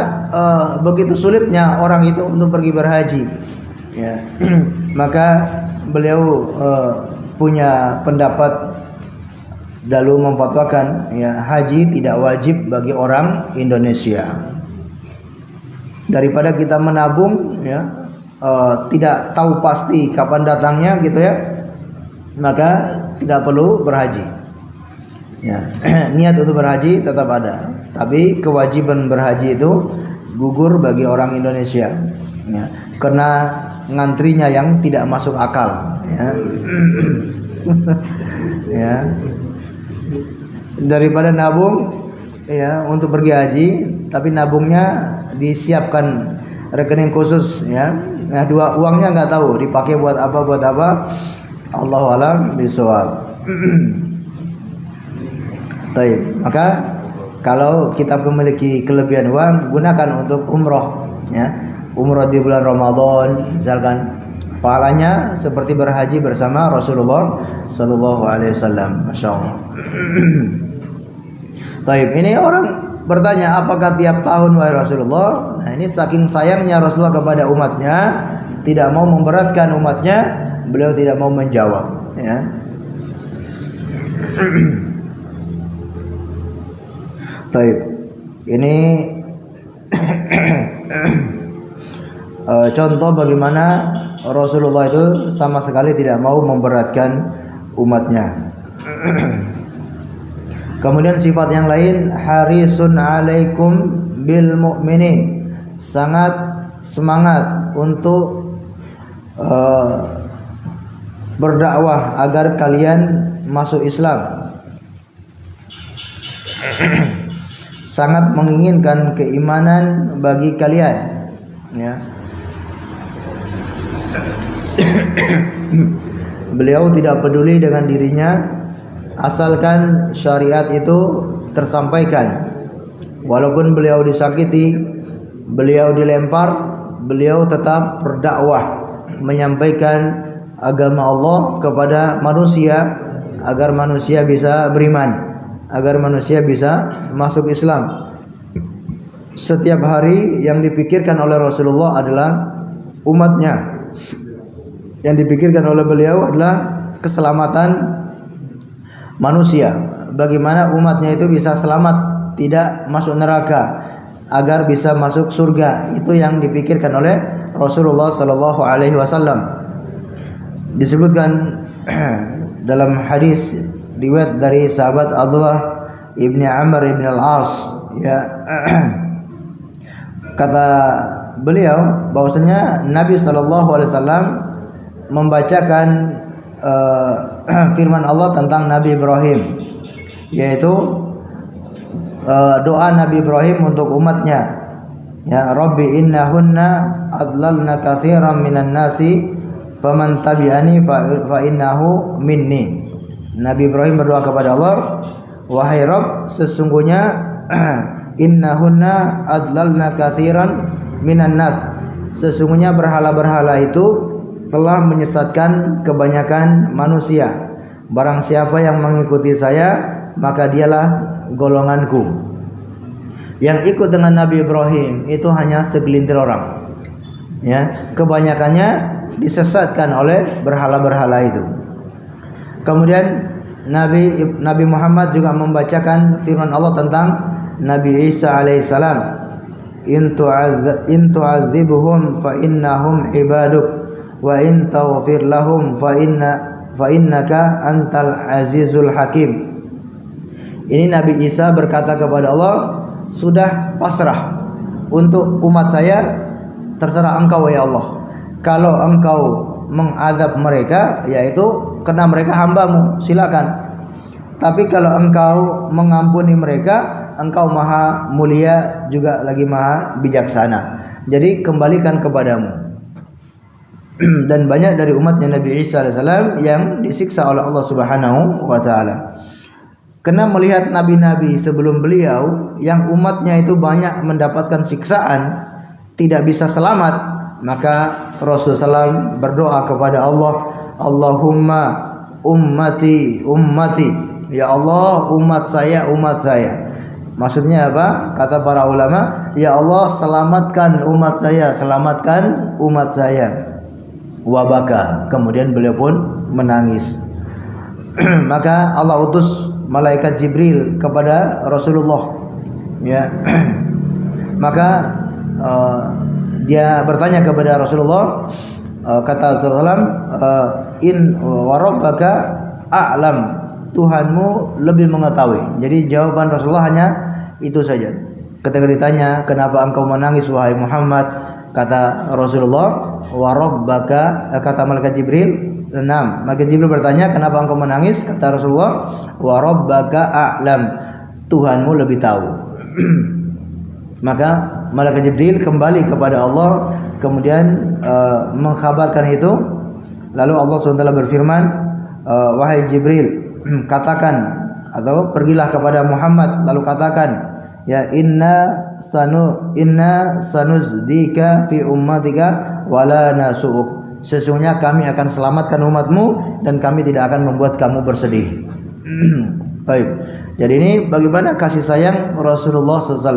begitu sulitnya orang itu untuk pergi berhaji, ya, maka beliau punya pendapat lalu memfatwakan, ya, haji tidak wajib bagi orang Indonesia. Daripada kita menabung, ya, tidak tahu pasti kapan datangnya, gitu ya, maka tidak perlu berhaji. Ya, niat untuk berhaji tetap ada, tapi kewajiban berhaji itu gugur bagi orang Indonesia, ya, karena ngantrinya yang tidak masuk akal, ya. Ya, daripada nabung, ya, untuk pergi haji, tapi nabungnya disiapkan rekening khusus, ya. Nah, uangnya nggak tahu dipakai buat apa, Allahu a'lam bishawab. Baik, maka kalau kita memiliki kelebihan uang, gunakan untuk umroh, ya. Umroh di bulan Ramadan misalkan, pahalanya seperti berhaji bersama Rasulullah sallallahu alaihi wasallam. Masyaallah. Baik, ini orang bertanya, apakah tiap tahun wahai Rasulullah? Nah, ini saking sayangnya Rasulullah kepada umatnya, tidak mau memberatkan umatnya, beliau tidak mau menjawab, ya. Baik, ini contoh bagaimana Rasulullah itu sama sekali tidak mau memberatkan umatnya. Kemudian sifat yang lain, harisun alaikum bil mu'minin, sangat semangat untuk berdakwah agar kalian masuk Islam. Sangat menginginkan keimanan bagi kalian, ya. Beliau tidak peduli dengan dirinya, asalkan syariat itu tersampaikan. Walaupun beliau disakiti, beliau dilempar, beliau tetap berdakwah, menyampaikan agama Allah kepada manusia agar manusia bisa beriman, agar manusia bisa masuk Islam. Setiap hari yang dipikirkan oleh Rasulullah adalah umatnya. Yang dipikirkan oleh beliau adalah keselamatan manusia. Bagaimana umatnya itu bisa selamat, tidak masuk neraka, agar bisa masuk surga. Itu yang dipikirkan oleh Rasulullah sallallahu alaihi wasallam. Disebutkan dalam hadis riwayat dari sahabat Abdullah ibni Amr ibn al-As, ya. Kata beliau bahwasanya Nabi sallallahu alaihi wasallam membacakan firman Allah tentang Nabi Ibrahim, yaitu doa Nabi Ibrahim untuk umatnya, ya, Rabbi innahunna adlalna katsiran minan nasi faman tabi'ani fa innahu minni. Nabi Ibrahim berdoa kepada Allah, wahai Rabb, sesungguhnya innahunna adlalna katsiran minan nas, sesungguhnya berhala-berhala itu telah menyesatkan kebanyakan manusia. Barang siapa yang mengikuti saya, maka dialah golonganku. Yang ikut dengan Nabi Ibrahim itu hanya segelintir orang, ya. Kebanyakannya disesatkan oleh berhala-berhala itu. Kemudian Nabi Muhammad juga membacakan firman Allah tentang Nabi Isa alaihissalam, in tu'adzibuhum fa innahum ibaduk wa in taghfir lahum fa innaka antal azizul hakim. Ini Nabi Isa berkata kepada Allah, sudah pasrah untuk umat saya, terserah engkau ya Allah. Kalau engkau mengadab mereka, yaitu karena mereka hambamu, silakan. Tapi kalau engkau mengampuni mereka, engkau maha mulia juga lagi maha bijaksana. Jadi kembalikan kepadamu. Dan banyak dari umatnya Nabi Isa alaihissalam yang disiksa oleh Allah Subhanahu wa taala. Karena melihat nabi-nabi sebelum beliau yang umatnya itu banyak mendapatkan siksaan, tidak bisa selamat, maka Rasulullah SAW berdoa kepada Allah, Allahumma ummati ummati, ya Allah umat saya umat saya. Maksudnya apa? Kata para ulama, ya Allah selamatkan umat saya, selamatkan umat saya. Wabaka, kemudian beliau pun menangis. Maka Allah utus malaikat Jibril kepada Rasulullah, ya. Maka dia bertanya kepada Rasulullah, kata Rasulullah, in warabbaka a'lam Tuhanmu lebih mengetahui. Jadi jawaban Rasulullah hanya itu saja. Ketika ditanya, kenapa engkau menangis wahai Muhammad? Kata Rasulullah, wa rabbaka, kata malaikat Jibril, malaikat Jibril bertanya, kenapa engkau menangis? Kata Rasulullah, wa rabbaka a'lam, Tuhanmu lebih tahu. Maka malaikat Jibril kembali kepada Allah, kemudian mengkhabarkan itu. Lalu Allah SWT berfirman, wahai Jibril, katakan atau pergilah kepada Muhammad lalu katakan, ya inna sanuzdika fi ummatika wala nasu'uk, sesungguhnya kami akan selamatkan umatmu dan kami tidak akan membuat kamu bersedih. Baik. Jadi ini bagaimana kasih sayang Rasulullah SAW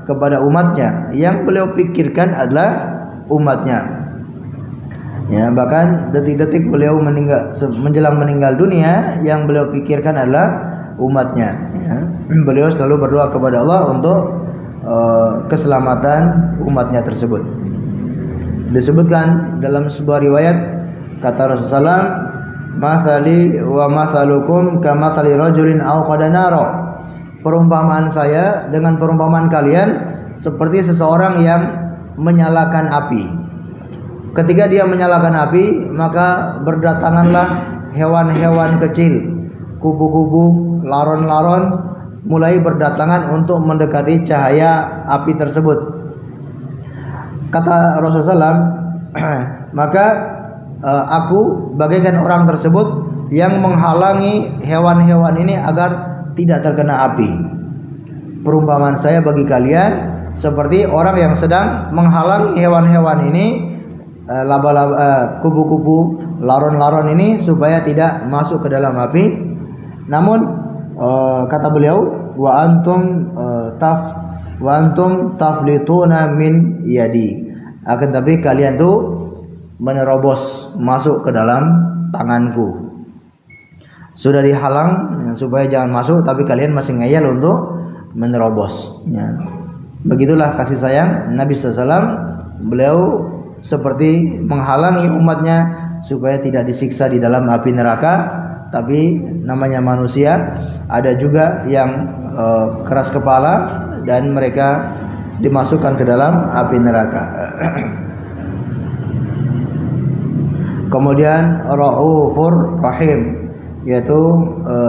kepada umatnya. Yang beliau pikirkan adalah umatnya. Ya, bahkan detik-detik beliau menjelang meninggal dunia, yang beliau pikirkan adalah umatnya. Ya. Beliau selalu berdoa kepada Allah untuk keselamatan umatnya tersebut. Disebutkan dalam sebuah riwayat, kata Rasulullah, mathali wa mathalukum kamathali rajulin awqada nara, perumpamaan saya dengan perumpamaan kalian seperti seseorang yang menyalakan api. Ketika dia menyalakan api, maka berdatanganlah hewan-hewan kecil, kubu-kubu, laron-laron mulai berdatangan untuk mendekati cahaya api tersebut. Kata Rasulullah, maka aku bagaikan orang tersebut yang menghalangi hewan-hewan ini agar tidak terkena api. Perumpamaan saya bagi kalian seperti orang yang sedang menghalangi hewan-hewan ini, laba-laba, kubu-kubu, laron-laron ini supaya tidak masuk ke dalam api. Namun kata beliau, wa antum taflituna min yadi, akan tapi kalian tuh menerobos masuk ke dalam tanganku. Sudah dihalang supaya jangan masuk, tapi kalian masih ngeyel untuk menerobos. Ya. Begitulah kasih sayang Nabi SAW. Beliau seperti menghalangi umatnya supaya tidak disiksa di dalam api neraka. Tapi namanya manusia, ada juga yang keras kepala dan mereka dimasukkan ke dalam api neraka. Kemudian Raufur Rahim, yaitu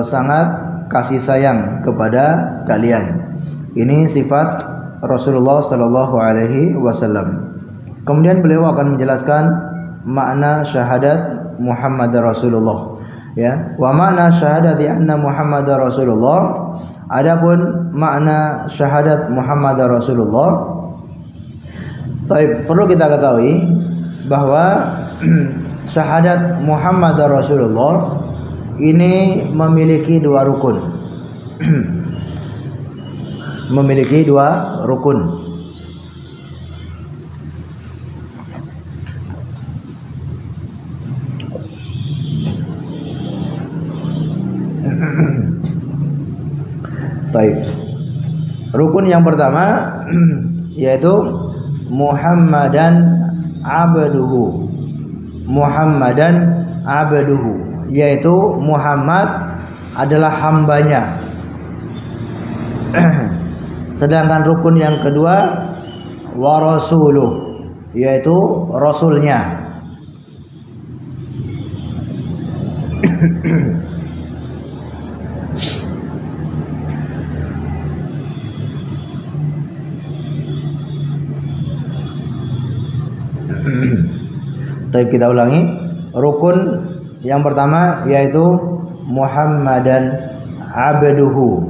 sangat kasih sayang kepada kalian. Ini sifat Rasulullah Sallallahu Alaihi Wasallam. Kemudian beliau akan menjelaskan makna syahadat Muhammad Rasulullah. Ya, wa makna syahadati anna Muhammad Rasulullah. Adapun makna syahadat Muhammad Rasulullah, perlu kita ketahui bahwa syahadat Muhammad Rasulullah ini memiliki dua rukun. Memiliki dua rukun. Rukun yang pertama yaitu Muhammadan abduhu. Muhammadan abduhu, yaitu Muhammad adalah hambanya. Sedangkan rukun yang kedua wa rasuluh, yaitu rasulnya. Kita ulangi. Rukun yang pertama yaitu Muhammadan abduhu,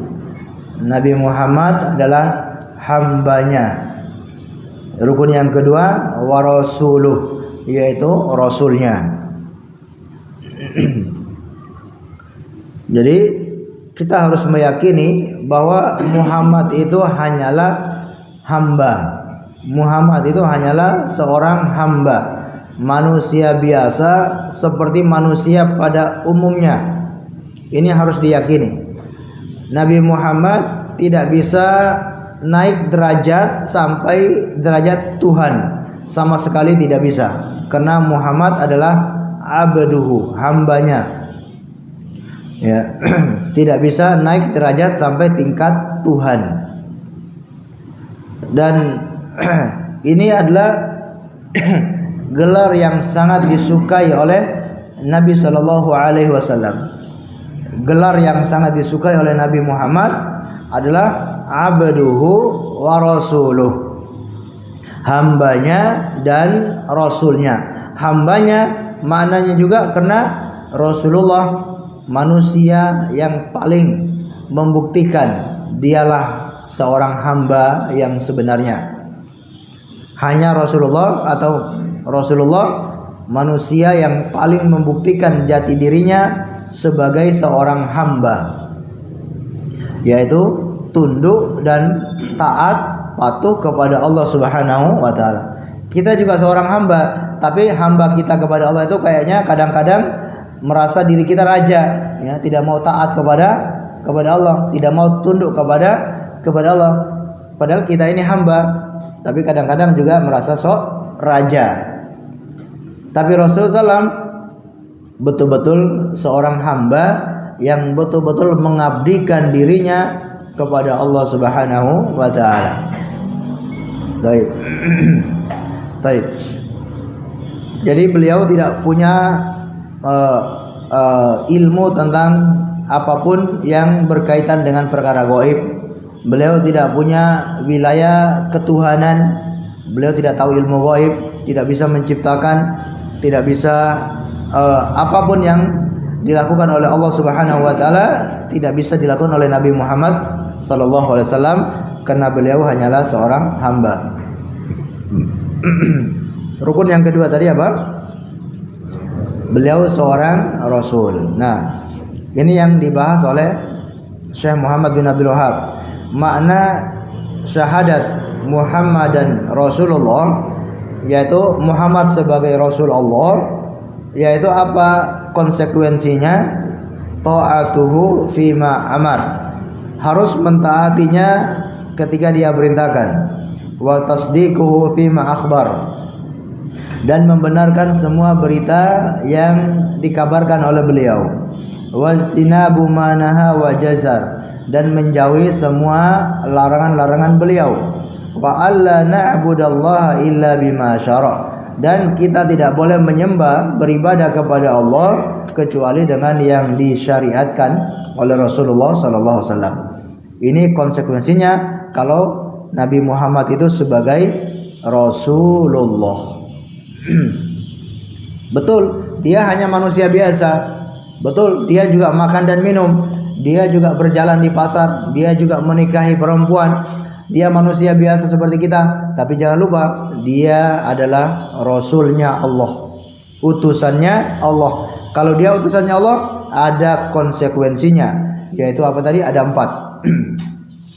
Nabi Muhammad adalah hambanya. Rukun yang kedua wa rasuluh, yaitu rasulnya. Jadi kita harus meyakini bahwa Muhammad itu hanyalah hamba. Muhammad itu hanyalah seorang hamba, manusia biasa seperti manusia pada umumnya. Ini harus diyakini. Nabi Muhammad tidak bisa naik derajat sampai derajat Tuhan, sama sekali tidak bisa, karena Muhammad adalah abduhu, hambanya. Ya, tidak bisa naik derajat sampai tingkat Tuhan. Dan ini adalah gelar yang sangat disukai oleh Nabi Shallallahu Alaihi Wasallam. Gelar yang sangat disukai oleh Nabi Muhammad adalah abduhu wa rasuluh, hambanya dan rasulnya. Hambanya maknanya juga karena Rasulullah manusia yang paling membuktikan dialah seorang hamba yang sebenarnya. Hanya Rasulullah atau Rasulullah manusia yang paling membuktikan jati dirinya sebagai seorang hamba, yaitu tunduk dan taat patuh kepada Allah Subhanahu wa taala. Kita juga seorang hamba, tapi hamba kita kepada Allah itu kayaknya kadang-kadang merasa diri kita raja, ya, tidak mau taat kepada Allah, tidak mau tunduk kepada Allah. Padahal kita ini hamba, tapi kadang-kadang juga merasa sok raja. Tapi Rasulullah SAW betul-betul seorang hamba yang betul-betul mengabdikan dirinya kepada Allah Subhanahu wa taala. Baik. Baik. Jadi beliau tidak punya ilmu tentang apapun yang berkaitan dengan perkara gaib. Beliau tidak punya wilayah ketuhanan. Beliau tidak tahu ilmu gaib, tidak bisa menciptakan, tidak bisa apapun yang dilakukan oleh Allah Subhanahu wa taala tidak bisa dilakukan oleh Nabi Muhammad sallallahu alaihi wasallam karena beliau hanyalah seorang hamba. Rukun yang kedua tadi apa? Beliau seorang rasul. Nah, ini yang dibahas oleh Syekh Muhammad bin Abdul Wahab. Makna syahadat Muhammadan Rasulullah, yaitu Muhammad sebagai Rasul Allah, yaitu apa konsekuensinya? Ta'atuhu fima amar, harus mentaatinya ketika dia perintahkan. Wa tasdiquhu fima akhbar, dan membenarkan semua berita yang dikabarkan oleh beliau. Wastinabu manaha wa jazar, dan menjauhi semua larangan-larangan beliau. Wa alla na'budallaha illa bima syara', dan kita tidak boleh menyembah beribadah kepada Allah kecuali dengan yang disyariatkan oleh Rasulullah sallallahu alaihi wasallam. Ini konsekuensinya kalau Nabi Muhammad itu sebagai Rasulullah. Betul, dia hanya manusia biasa. Betul, dia juga makan dan minum, dia juga berjalan di pasar, dia juga menikahi perempuan. Dia manusia biasa seperti kita, tapi jangan lupa dia adalah Rasulnya Allah, utusannya Allah. Kalau dia utusannya Allah, ada konsekuensinya, yaitu apa tadi? Ada 4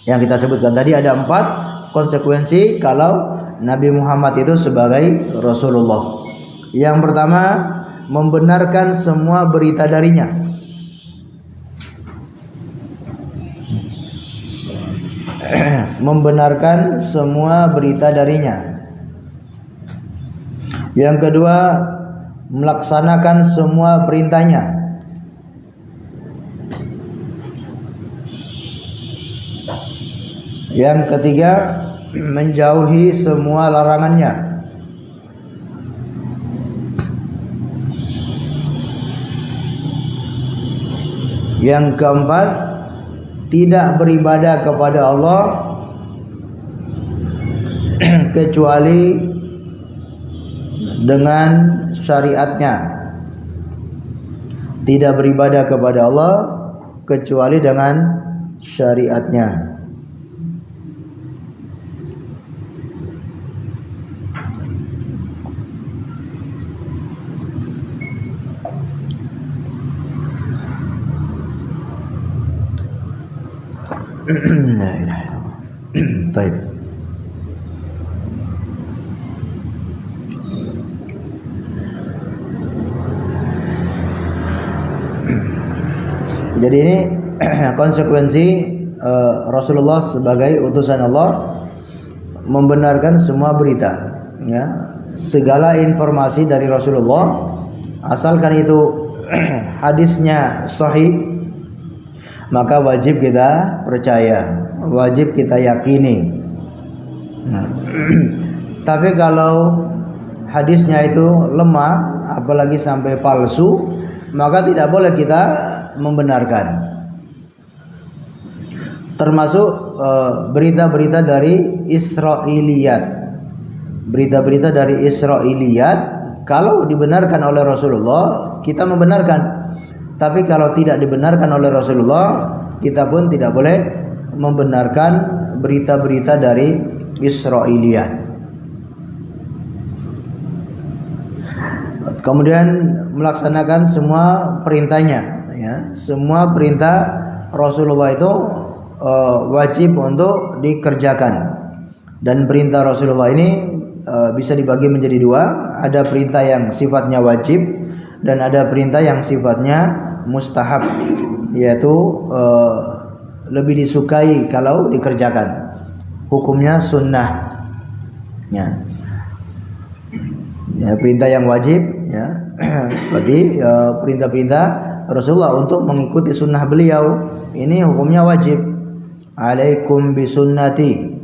yang kita sebutkan tadi. Ada 4 konsekuensi kalau Nabi Muhammad itu sebagai Rasulullah. Yang pertama, membenarkan semua berita darinya. Membenarkan semua berita darinya. Yang kedua, melaksanakan semua perintahnya. Yang ketiga, menjauhi semua larangannya. Yang keempat, tidak beribadah kepada Allah kecuali dengan syariatnya. Tidak beribadah kepada Allah kecuali dengan syariatnya. La ilaha illallah. Baik. Jadi ini konsekuensi Rasulullah sebagai utusan Allah, membenarkan semua berita, ya, segala informasi dari Rasulullah, asalkan itu hadisnya sahih, maka wajib kita percaya, wajib kita yakini. Nah, tapi kalau hadisnya itu lemah, apalagi sampai palsu, maka tidak boleh kita membenarkan. Termasuk berita-berita dari Israiliyat. Berita-berita dari Israiliyat, kalau dibenarkan oleh Rasulullah, kita membenarkan. Tapi kalau tidak dibenarkan oleh Rasulullah, kita pun tidak boleh membenarkan berita-berita dari Israiliyat. Kemudian melaksanakan semua perintahnya, ya. Semua perintah Rasulullah itu wajib untuk dikerjakan. Dan perintah Rasulullah ini bisa dibagi menjadi dua. Ada perintah yang sifatnya wajib dan ada perintah yang sifatnya mustahab, yaitu lebih disukai kalau dikerjakan. Hukumnya sunnah, ya. Ya, perintah yang wajib, ya, seperti perintah-perintah Rasulullah untuk mengikuti sunnah beliau, ini hukumnya wajib. Alaikum bisunnati,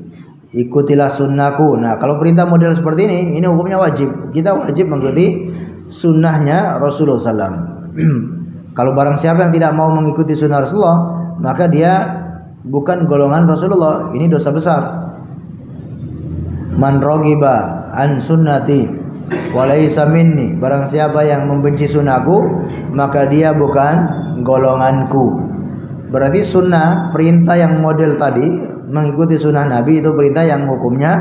ikutilah sunnahku. Nah, kalau perintah model seperti ini hukumnya wajib. Kita wajib mengikuti sunnahnya Rasulullah SAW. Kalau barang siapa yang tidak mau mengikuti sunnah Rasulullah, maka dia bukan golongan Rasulullah. Ini dosa besar. Man raghiba an sunnati walaysa minni, barang siapa yang membenci sunnahku, maka dia bukan golonganku. Berarti sunnah, perintah yang model tadi, mengikuti sunnah Nabi, itu perintah yang hukumnya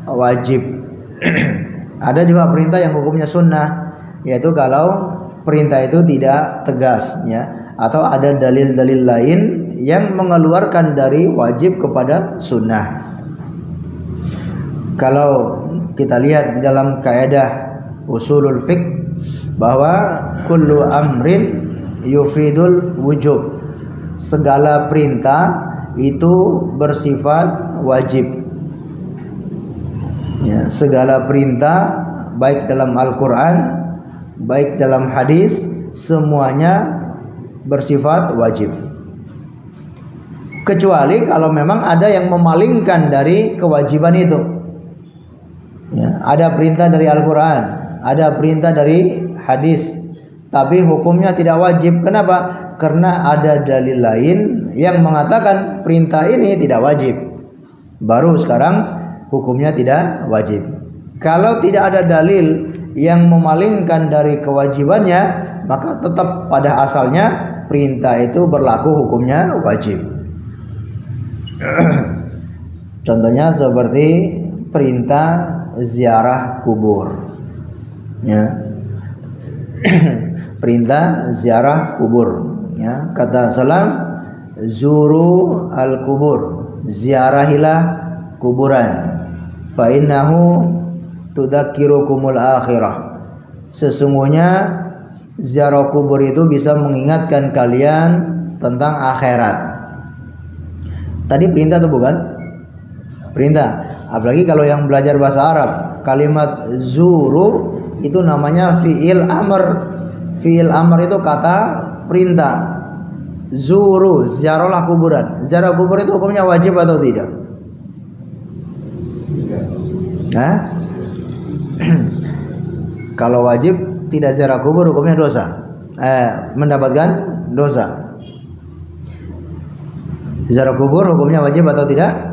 wajib. Ada juga perintah yang hukumnya sunnah, yaitu kalau perintah itu tidak tegas, ya, atau ada dalil-dalil lain yang mengeluarkan dari wajib kepada sunnah. Kalau kita lihat di dalam kaidah usulul fiqh bahwa kullu amrin yufidul wujub, segala perintah itu bersifat wajib, ya, segala perintah baik dalam Al-Quran baik dalam hadis, semuanya bersifat wajib, kecuali kalau memang ada yang memalingkan dari kewajiban itu, ya. Ada perintah dari Al-Quran, ada perintah dari hadis, tapi hukumnya tidak wajib. Kenapa? Karena ada dalil lain yang mengatakan perintah ini tidak wajib, baru sekarang hukumnya tidak wajib. Kalau tidak ada dalil yang memalingkan dari kewajibannya, maka tetap pada asalnya perintah itu berlaku, hukumnya wajib. Contohnya seperti perintah ziarah kubur, ya. Perintah ziarah kubur, ya. Kata Salam, zuru al-kubur, ziarahilah kuburan, fa innahu tudzakirukumul akhirah, sesungguhnya ziarah kubur itu bisa mengingatkan kalian tentang akhirat. Tadi perintah atau bukan? Perintah. Apalagi kalau yang belajar bahasa Arab, kalimat zuru itu namanya fi'il amr. Fi'il amr itu kata perintah. Zuru, ziarahlah kuburan. Ziarah kubur itu hukumnya wajib atau tidak? Hah? Kalau wajib tidak ziarah kubur, hukumnya dosa. Mendapatkan dosa. Ziarah kubur hukumnya wajib atau tidak?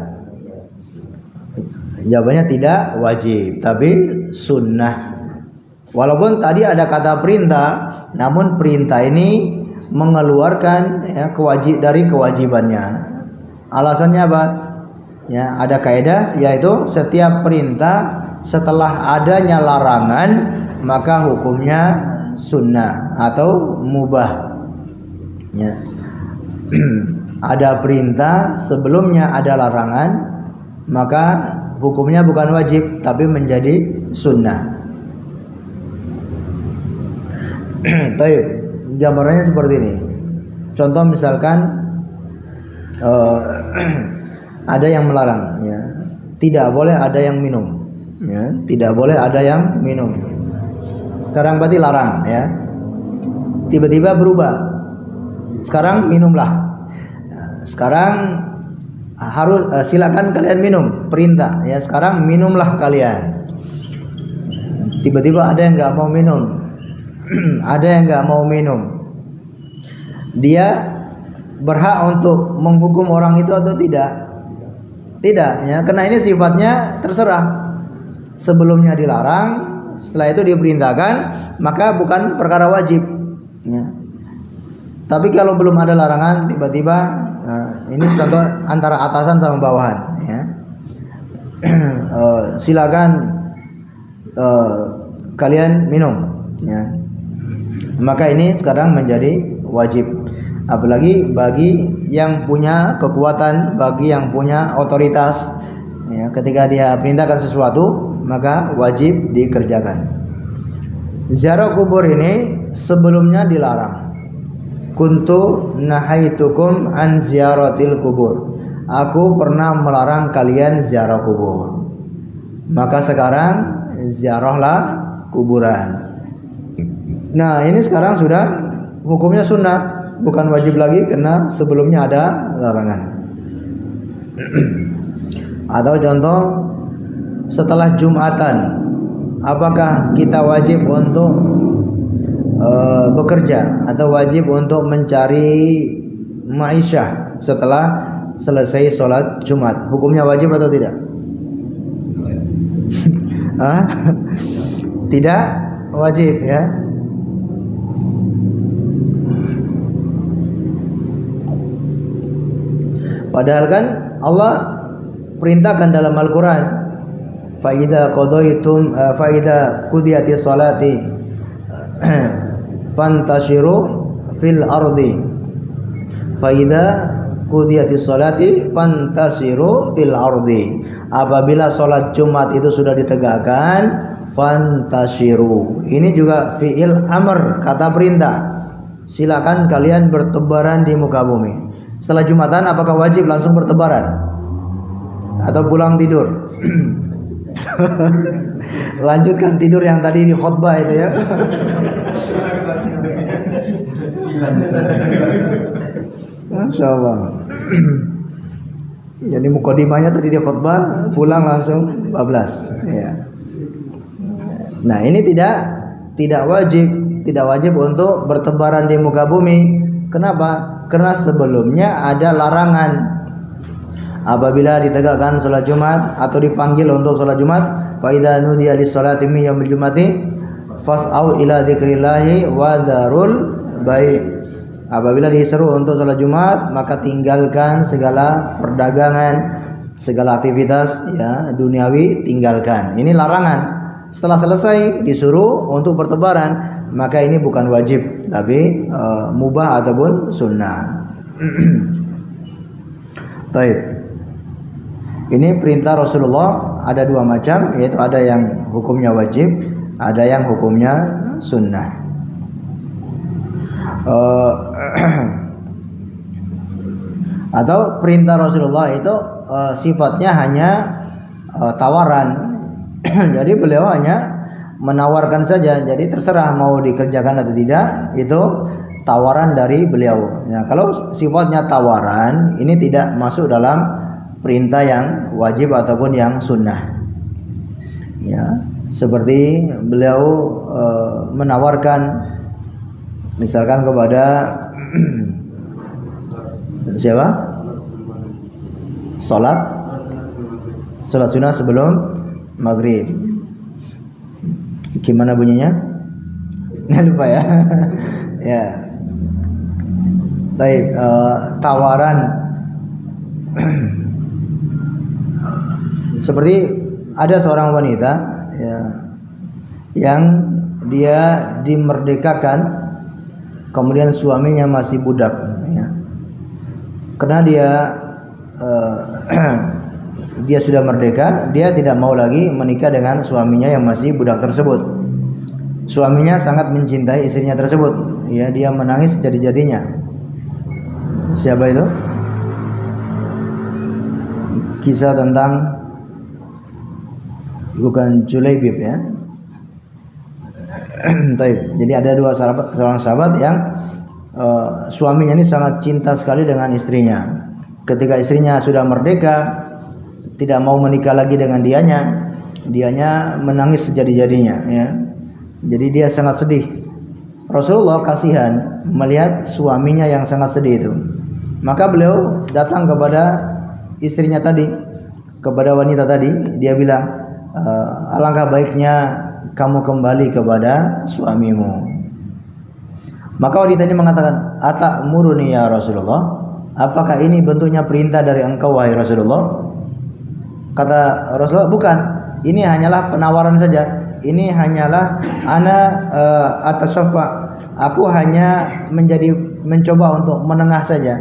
Jawabannya tidak wajib, tapi sunnah. Walaupun tadi ada kata perintah, namun perintah ini mengeluarkan, ya, dari kewajibannya. Alasannya apa? Ya, ada kaidah, yaitu setiap perintah setelah adanya larangan maka hukumnya sunnah atau mubah, ya. Ada perintah sebelumnya ada larangan, maka hukumnya bukan wajib tapi menjadi sunnah. Taib, gambarannya seperti ini. Contoh misalkan ada yang melarang, ya, tidak boleh ada yang minum, ya, tidak boleh ada yang minum. Sekarang berarti larang, ya. Tiba-tiba berubah, sekarang minumlah. sekarang harus silakan kalian minum, perintah ya, sekarang minumlah kalian. Tiba-tiba ada yang nggak mau minum, ada yang nggak mau minum, dia berhak untuk menghukum orang itu atau tidak? Tidak ya, karena ini sifatnya terserah. Sebelumnya dilarang, setelah itu diperintahkan, maka bukan perkara wajib ya. Tapi kalau belum ada larangan, tiba-tiba ini contoh antara atasan sama bawahan ya. Silakan kalian minum ya. Maka ini sekarang menjadi wajib, apalagi bagi yang punya kekuatan, bagi yang punya otoritas ya. Ketika dia perintahkan sesuatu, maka wajib dikerjakan. Ziarah kubur ini sebelumnya dilarang. Kuntu nahaitukum an ziaratil kubur. Aku pernah melarang kalian ziarah kubur. Maka sekarang ziarahlah kuburan. Nah, ini sekarang sudah hukumnya sunnah, bukan wajib lagi karena sebelumnya ada larangan. Atau contoh, setelah Jumatan, apakah kita wajib untuk bekerja atau wajib untuk mencari ma'isyah setelah selesai sholat Jumat? Hukumnya wajib atau tidak? Tidak wajib ya. Padahal kan Allah perintahkan dalam Al-Quran, faida qudiyatis salati fantashiru fil ardi. Faida qudiyatis salati fantashiru fil ardi. Apabila salat Jumat itu sudah ditegakkan, fantashiru. Ini juga fi'il amr, kata perintah. Silakan kalian bertebaran di muka bumi. Setelah Jumatan apakah wajib langsung bertebaran atau pulang tidur? Lanjutkan tidur yang tadi di khutbah itu ya. Masya Allah. Jadi mukadimahnya tadi di khutbah, pulang langsung bablas ya. Nah, ini tidak wajib untuk bertebaran di muka bumi. Kenapa? Karena sebelumnya ada larangan. Apabila ditegakkan salat Jumat atau dipanggil untuk salat Jumat, fa idza nudiya lis-salati min yaumil jumati fas'au ila dzikrillahi wa dzarul bai'. Apabila diseru untuk salat Jumat, maka tinggalkan segala perdagangan, segala aktivitas ya duniawi, tinggalkan. Ini larangan. Setelah selesai disuruh untuk bertebaran, maka ini bukan wajib, tapi mubah ataupun sunnah. Taib. Ini perintah Rasulullah ada dua macam, yaitu ada yang hukumnya wajib, ada yang hukumnya sunnah. Atau perintah Rasulullah itu sifatnya hanya tawaran. Jadi beliau hanya menawarkan saja, jadi terserah mau dikerjakan atau tidak, itu tawaran dari beliau. Nah, kalau sifatnya tawaran, ini tidak masuk dalam perintah yang wajib ataupun yang sunnah. Ya, seperti beliau menawarkan misalkan kepada siapa? Salat sunnah sebelum maghrib. Gimana bunyinya? Nggak lupa ya. Ya. Baik, tawaran seperti ada seorang wanita ya, yang dia dimerdekakan, kemudian suaminya masih budak ya. Karena dia sudah merdeka, dia tidak mau lagi menikah dengan suaminya yang masih budak tersebut. Suaminya sangat mencintai istrinya tersebut ya, dia menangis jadi-jadinya. Siapa itu? Kisah tentang, bukan Julaibib ya. Jadi ada seorang sahabat yang suaminya ini sangat cinta sekali dengan istrinya. ketika istrinya sudah merdeka, tidak mau menikah lagi dengan dianya menangis sejadi-jadinya, ya. Jadi dia sangat sedih. Rasulullah kasihan melihat suaminya yang sangat sedih itu. Maka beliau datang kepada istrinya tadi, kepada wanita tadi. Dia bilang, alangkah baiknya kamu kembali kepada suamimu. Maka wanita ini mengatakan, atamuruni ya Rasulullah, apakah ini bentuknya perintah dari engkau wahai Rasulullah? Kata Rasulullah, bukan, ini hanyalah penawaran saja. Ini hanyalah atas syafa. Aku hanya mencoba untuk menengah saja,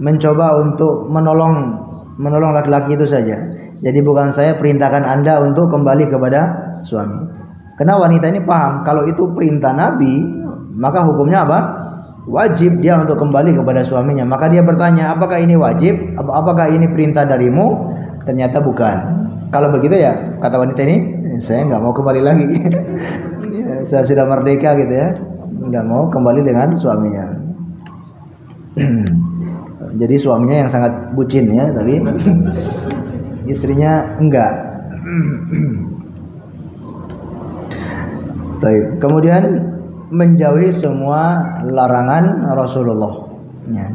mencoba untuk menolong laki-laki itu saja. Jadi bukan saya perintahkan Anda untuk kembali kepada suami. Karena wanita ini paham kalau itu perintah Nabi, maka hukumnya apa? Wajib dia untuk kembali kepada suaminya. Maka dia bertanya, apakah ini wajib? Apakah ini perintah darimu? Ternyata bukan. Kalau begitu ya, kata wanita ini, saya nggak mau kembali lagi. Saya sudah merdeka gitu ya, nggak mau kembali dengan suaminya. Jadi suaminya yang sangat bucin ya, tapi istrinya enggak. Baik. Kemudian menjauhi semua larangan Rasulullah. Ya.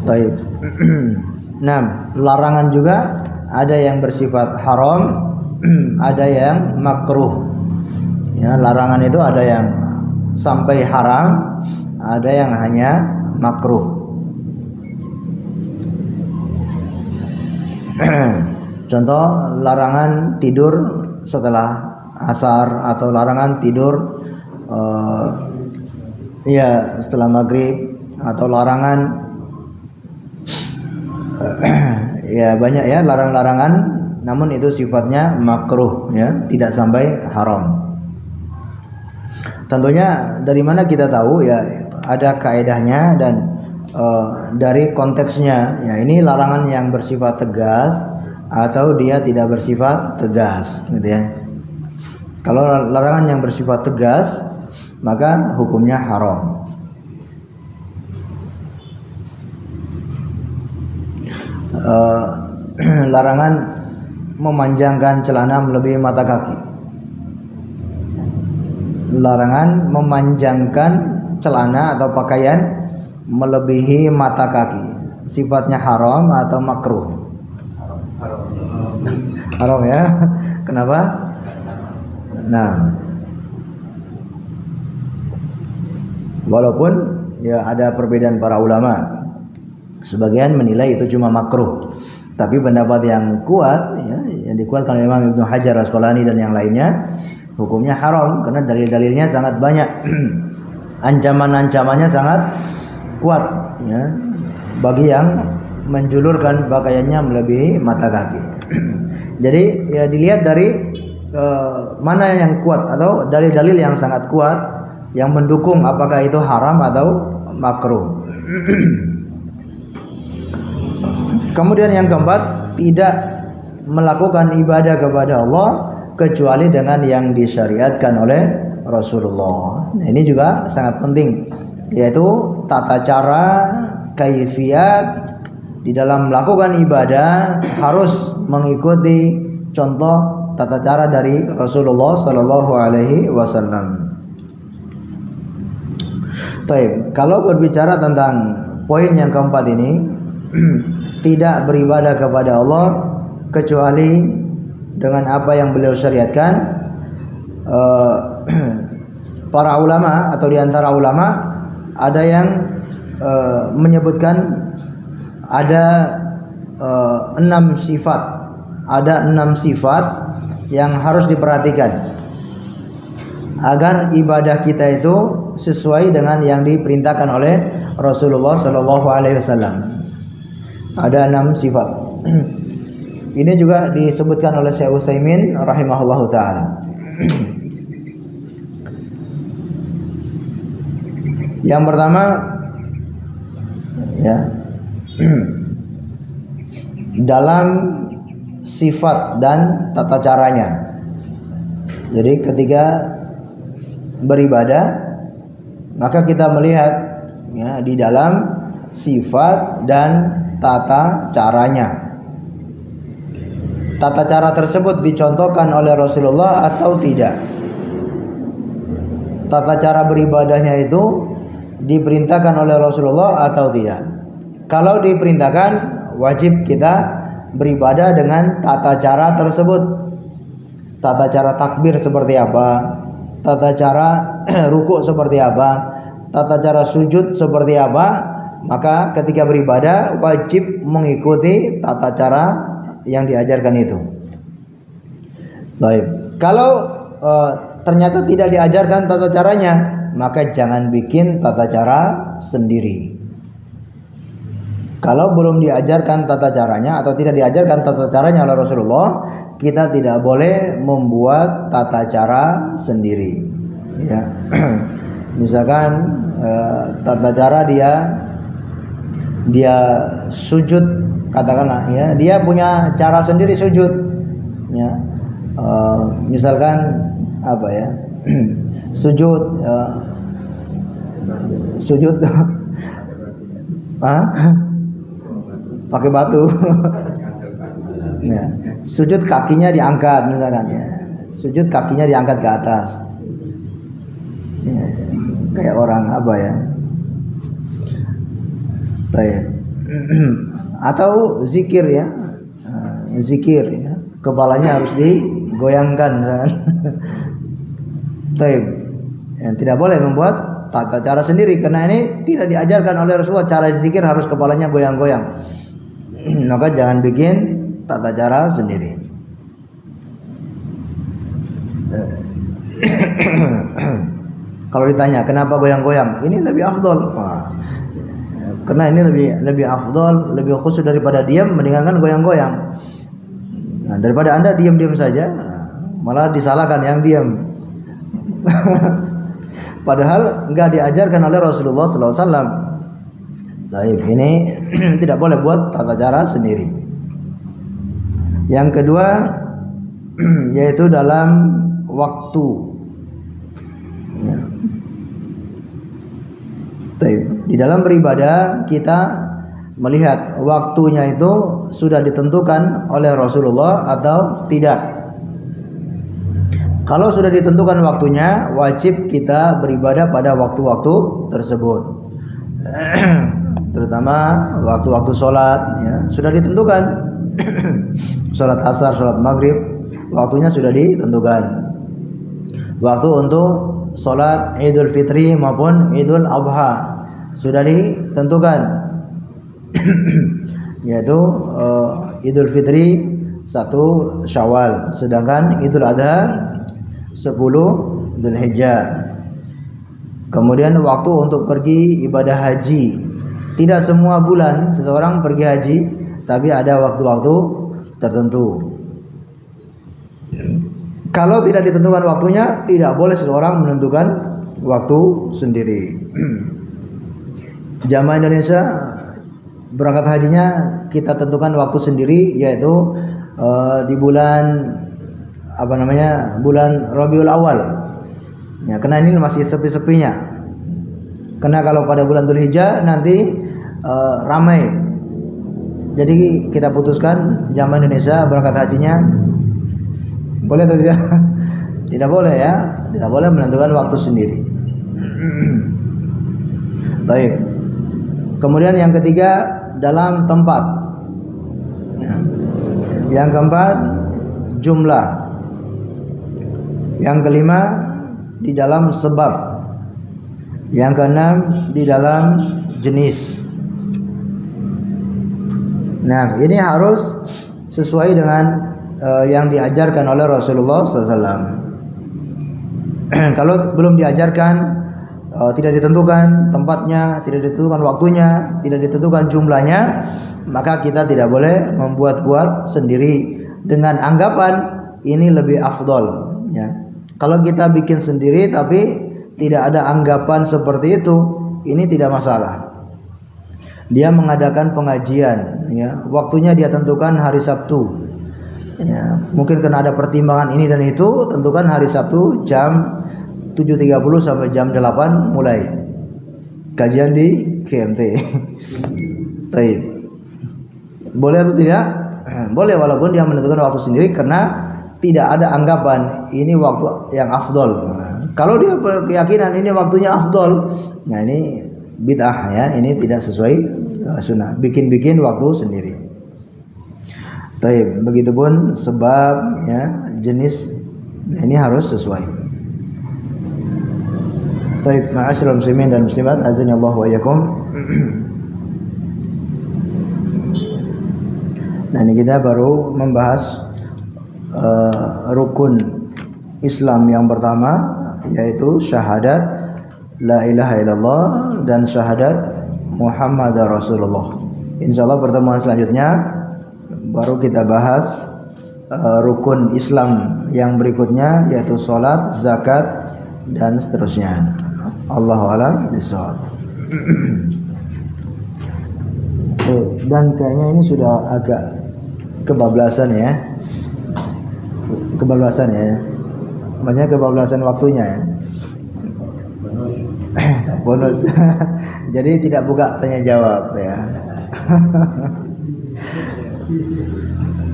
Baik. Nah, larangan juga ada yang bersifat haram, ada yang makruh. Ya, larangan itu ada yang sampai haram, ada yang hanya makruh. Contoh larangan tidur setelah asar, atau larangan tidur setelah maghrib, atau larangan ya banyak ya larangan, namun itu sifatnya makruh ya, tidak sampai haram. Tentunya dari mana kita tahu ya, ada kaedahnya dan dari konteksnya ya, ini larangan yang bersifat tegas atau dia tidak bersifat tegas gitu ya. Kalau larangan yang bersifat tegas maka hukumnya haram. Larangan memanjangkan celana melebihi mata kaki. Larangan memanjangkan celana atau pakaian melebihi mata kaki. Sifatnya haram atau makruh? Haram ya. Kenapa? Nah, walaupun ya ada perbedaan para ulama. Sebagian menilai itu cuma makruh, tapi pendapat yang kuat ya, yang dikuatkan oleh Imam Ibnu Hajar Asqalani dan yang lainnya, hukumnya haram karena dalil-dalilnya sangat banyak. Ancaman-ancamannya sangat kuat ya, bagi yang menjulurkan pakaiannya melebihi mata kaki. Jadi ya dilihat dari mana yang kuat atau dalil-dalil yang sangat kuat yang mendukung apakah itu haram atau makruh. Kemudian yang keempat, tidak melakukan ibadah kepada Allah kecuali dengan yang disyariatkan oleh Rasulullah. Nah, ini juga sangat penting, yaitu tata cara, kaifiat di dalam melakukan ibadah harus mengikuti contoh tata cara dari Rasulullah Sallallahu Alaihi Wasallam. Baik, kalau berbicara tentang poin yang keempat ini, tidak beribadah kepada Allah kecuali dengan apa yang beliau syariatkan. Para ulama atau diantara ulama ada yang menyebutkan ada 6 sifat, ada 6 sifat yang harus diperhatikan agar ibadah kita itu sesuai dengan yang diperintahkan oleh Rasulullah Sallallahu Alaihi Wasallam. Ada 6 sifat. Ini juga disebutkan oleh Syekh Utsaimin rahimahullahu taala. Yang pertama ya, dalam sifat dan tata caranya. Jadi ketika beribadah maka kita melihat ya, di dalam sifat dan tata caranya. Tata cara tersebut dicontohkan oleh Rasulullah atau tidak? Tata cara beribadahnya itu diperintahkan oleh Rasulullah atau tidak? Kalau diperintahkan, wajib kita beribadah dengan tata cara tersebut. Tata cara takbir seperti apa? Tata cara rukuk seperti apa? Tata cara sujud seperti apa? Maka ketika beribadah wajib mengikuti tata cara yang diajarkan itu. Baik. Kalau ternyata tidak diajarkan tata caranya, maka jangan bikin tata cara sendiri. Kalau belum diajarkan tata caranya atau tidak diajarkan tata caranya oleh Rasulullah, kita tidak boleh membuat tata cara sendiri. Ya. Misalkan tata cara dia sujud, katakanlah ya, dia punya cara sendiri sujud. Ya. Misalkan apa ya? Sujud pakai batu. Ya. Sujud kakinya diangkat misalkan ya. Sujud kakinya diangkat ke atas. Ya. Kayak orang apa ya? Baik. Atau zikir ya. Zikir ya. Kepalanya harus digoyangkan misalkan. Baik. Yang tidak boleh membuat tata cara sendiri karena ini tidak diajarkan oleh Rasulullah. Cara zikir harus kepalanya goyang-goyang. Maka jangan bikin tata cara sendiri. Kalau ditanya kenapa goyang-goyang, ini lebih afdol. Karena ini lebih afdol, lebih khusus daripada diam, mendingan goyang-goyang. Nah, daripada Anda diam-diam saja, malah disalahkan yang diam. Padahal enggak diajarkan oleh Rasulullah SAW. Baik, ini tidak boleh buat tata cara sendiri. Yang kedua yaitu dalam waktu. Ya. Di dalam beribadah kita melihat waktunya itu sudah ditentukan oleh Rasulullah atau tidak. Kalau sudah ditentukan waktunya, wajib kita beribadah pada waktu-waktu tersebut. Terutama waktu-waktu sholat ya, sudah ditentukan. Sholat asar, sholat maghrib, waktunya sudah ditentukan. Waktu untuk sholat Idul Fitri maupun Idul Adha sudah ditentukan. Yaitu Idul Fitri 1 Syawal, sedangkan Idul Adha 10 Dzulhijjah. Kemudian waktu untuk pergi ibadah haji. Tidak semua bulan seseorang pergi haji, tapi ada waktu-waktu tertentu. Kalau tidak ditentukan waktunya, tidak boleh seseorang menentukan waktu sendiri. Jamaah Indonesia berangkat hajinya kita tentukan waktu sendiri, yaitu di bulan bulan Rabiul Awal. Ya, karena ini masih sepi-sepinya. Karena kalau pada bulan Dzulhijjah nanti ramai. Jadi kita putuskan jamaah Indonesia berangkat hajinya boleh atau tidak? Tidak boleh ya. Tidak boleh menentukan waktu sendiri. Baik. Kemudian yang ketiga dalam tempat. Yang keempat jumlah. Yang kelima di dalam sebab. Yang keenam di dalam jenis. Nah, ini harus sesuai dengan yang diajarkan oleh Rasulullah SAW. Kalau belum diajarkan, tidak ditentukan tempatnya, tidak ditentukan waktunya, tidak ditentukan jumlahnya, maka kita tidak boleh membuat-buat sendiri dengan anggapan ini lebih afdol. Ya. Kalau kita bikin sendiri tapi tidak ada anggapan seperti itu, ini tidak masalah. Dia mengadakan pengajian, ya, waktunya dia tentukan hari Sabtu. Ya, mungkin karena ada pertimbangan ini dan itu, tentukan hari Sabtu jam 7.30 sampai jam 8 mulai. kajian di KMT. Baik. Boleh atau tidak? Boleh, walaupun dia menentukan waktu sendiri karena tidak ada anggapan ini waktu yang afdol. Kalau dia berkeyakinan ini waktunya afdol, nah ini bid'ah ya, ini tidak sesuai sunnah. Bikin-bikin waktu sendiri. Baik, begitupun sebab ya, jenis ini harus sesuai. Baik, ma'asyiral muslimin dan muslimat, azani Allah wa iyyakum. Nah, ini kita baru membahas rukun Islam yang pertama, yaitu syahadat la ilaha illallah dan syahadat Muhammad Rasulullah. Insyaallah pertemuan selanjutnya baru kita bahas rukun Islam yang berikutnya, yaitu salat, zakat dan seterusnya. Allahu a'lam bishawab. Dan kayaknya ini sudah agak kebablasan ya. Maksudnya kebablasan waktunya ya. Bonus. Jadi tidak buka tanya jawab ya.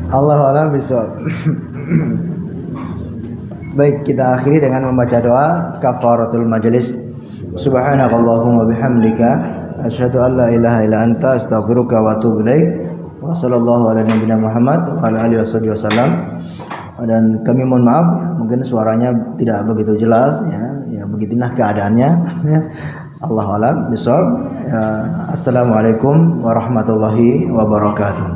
Allahu a'lam bishawab. Baik, kita akhiri dengan membaca doa kafaratul majelis. Subhanakallahumma bihamdika asyhadu an la ilaha illa anta astaghfiruka wa atubu ilaik. Wa sallallahu ala nabiyyina Muhammad wa ala alihi wasallam. Dan kami mohon maaf, mungkin suaranya tidak begitu jelas ya begitulah keadaannya ya. Allahu a'lam bishawab. Assalamualaikum warahmatullahi wabarakatuh.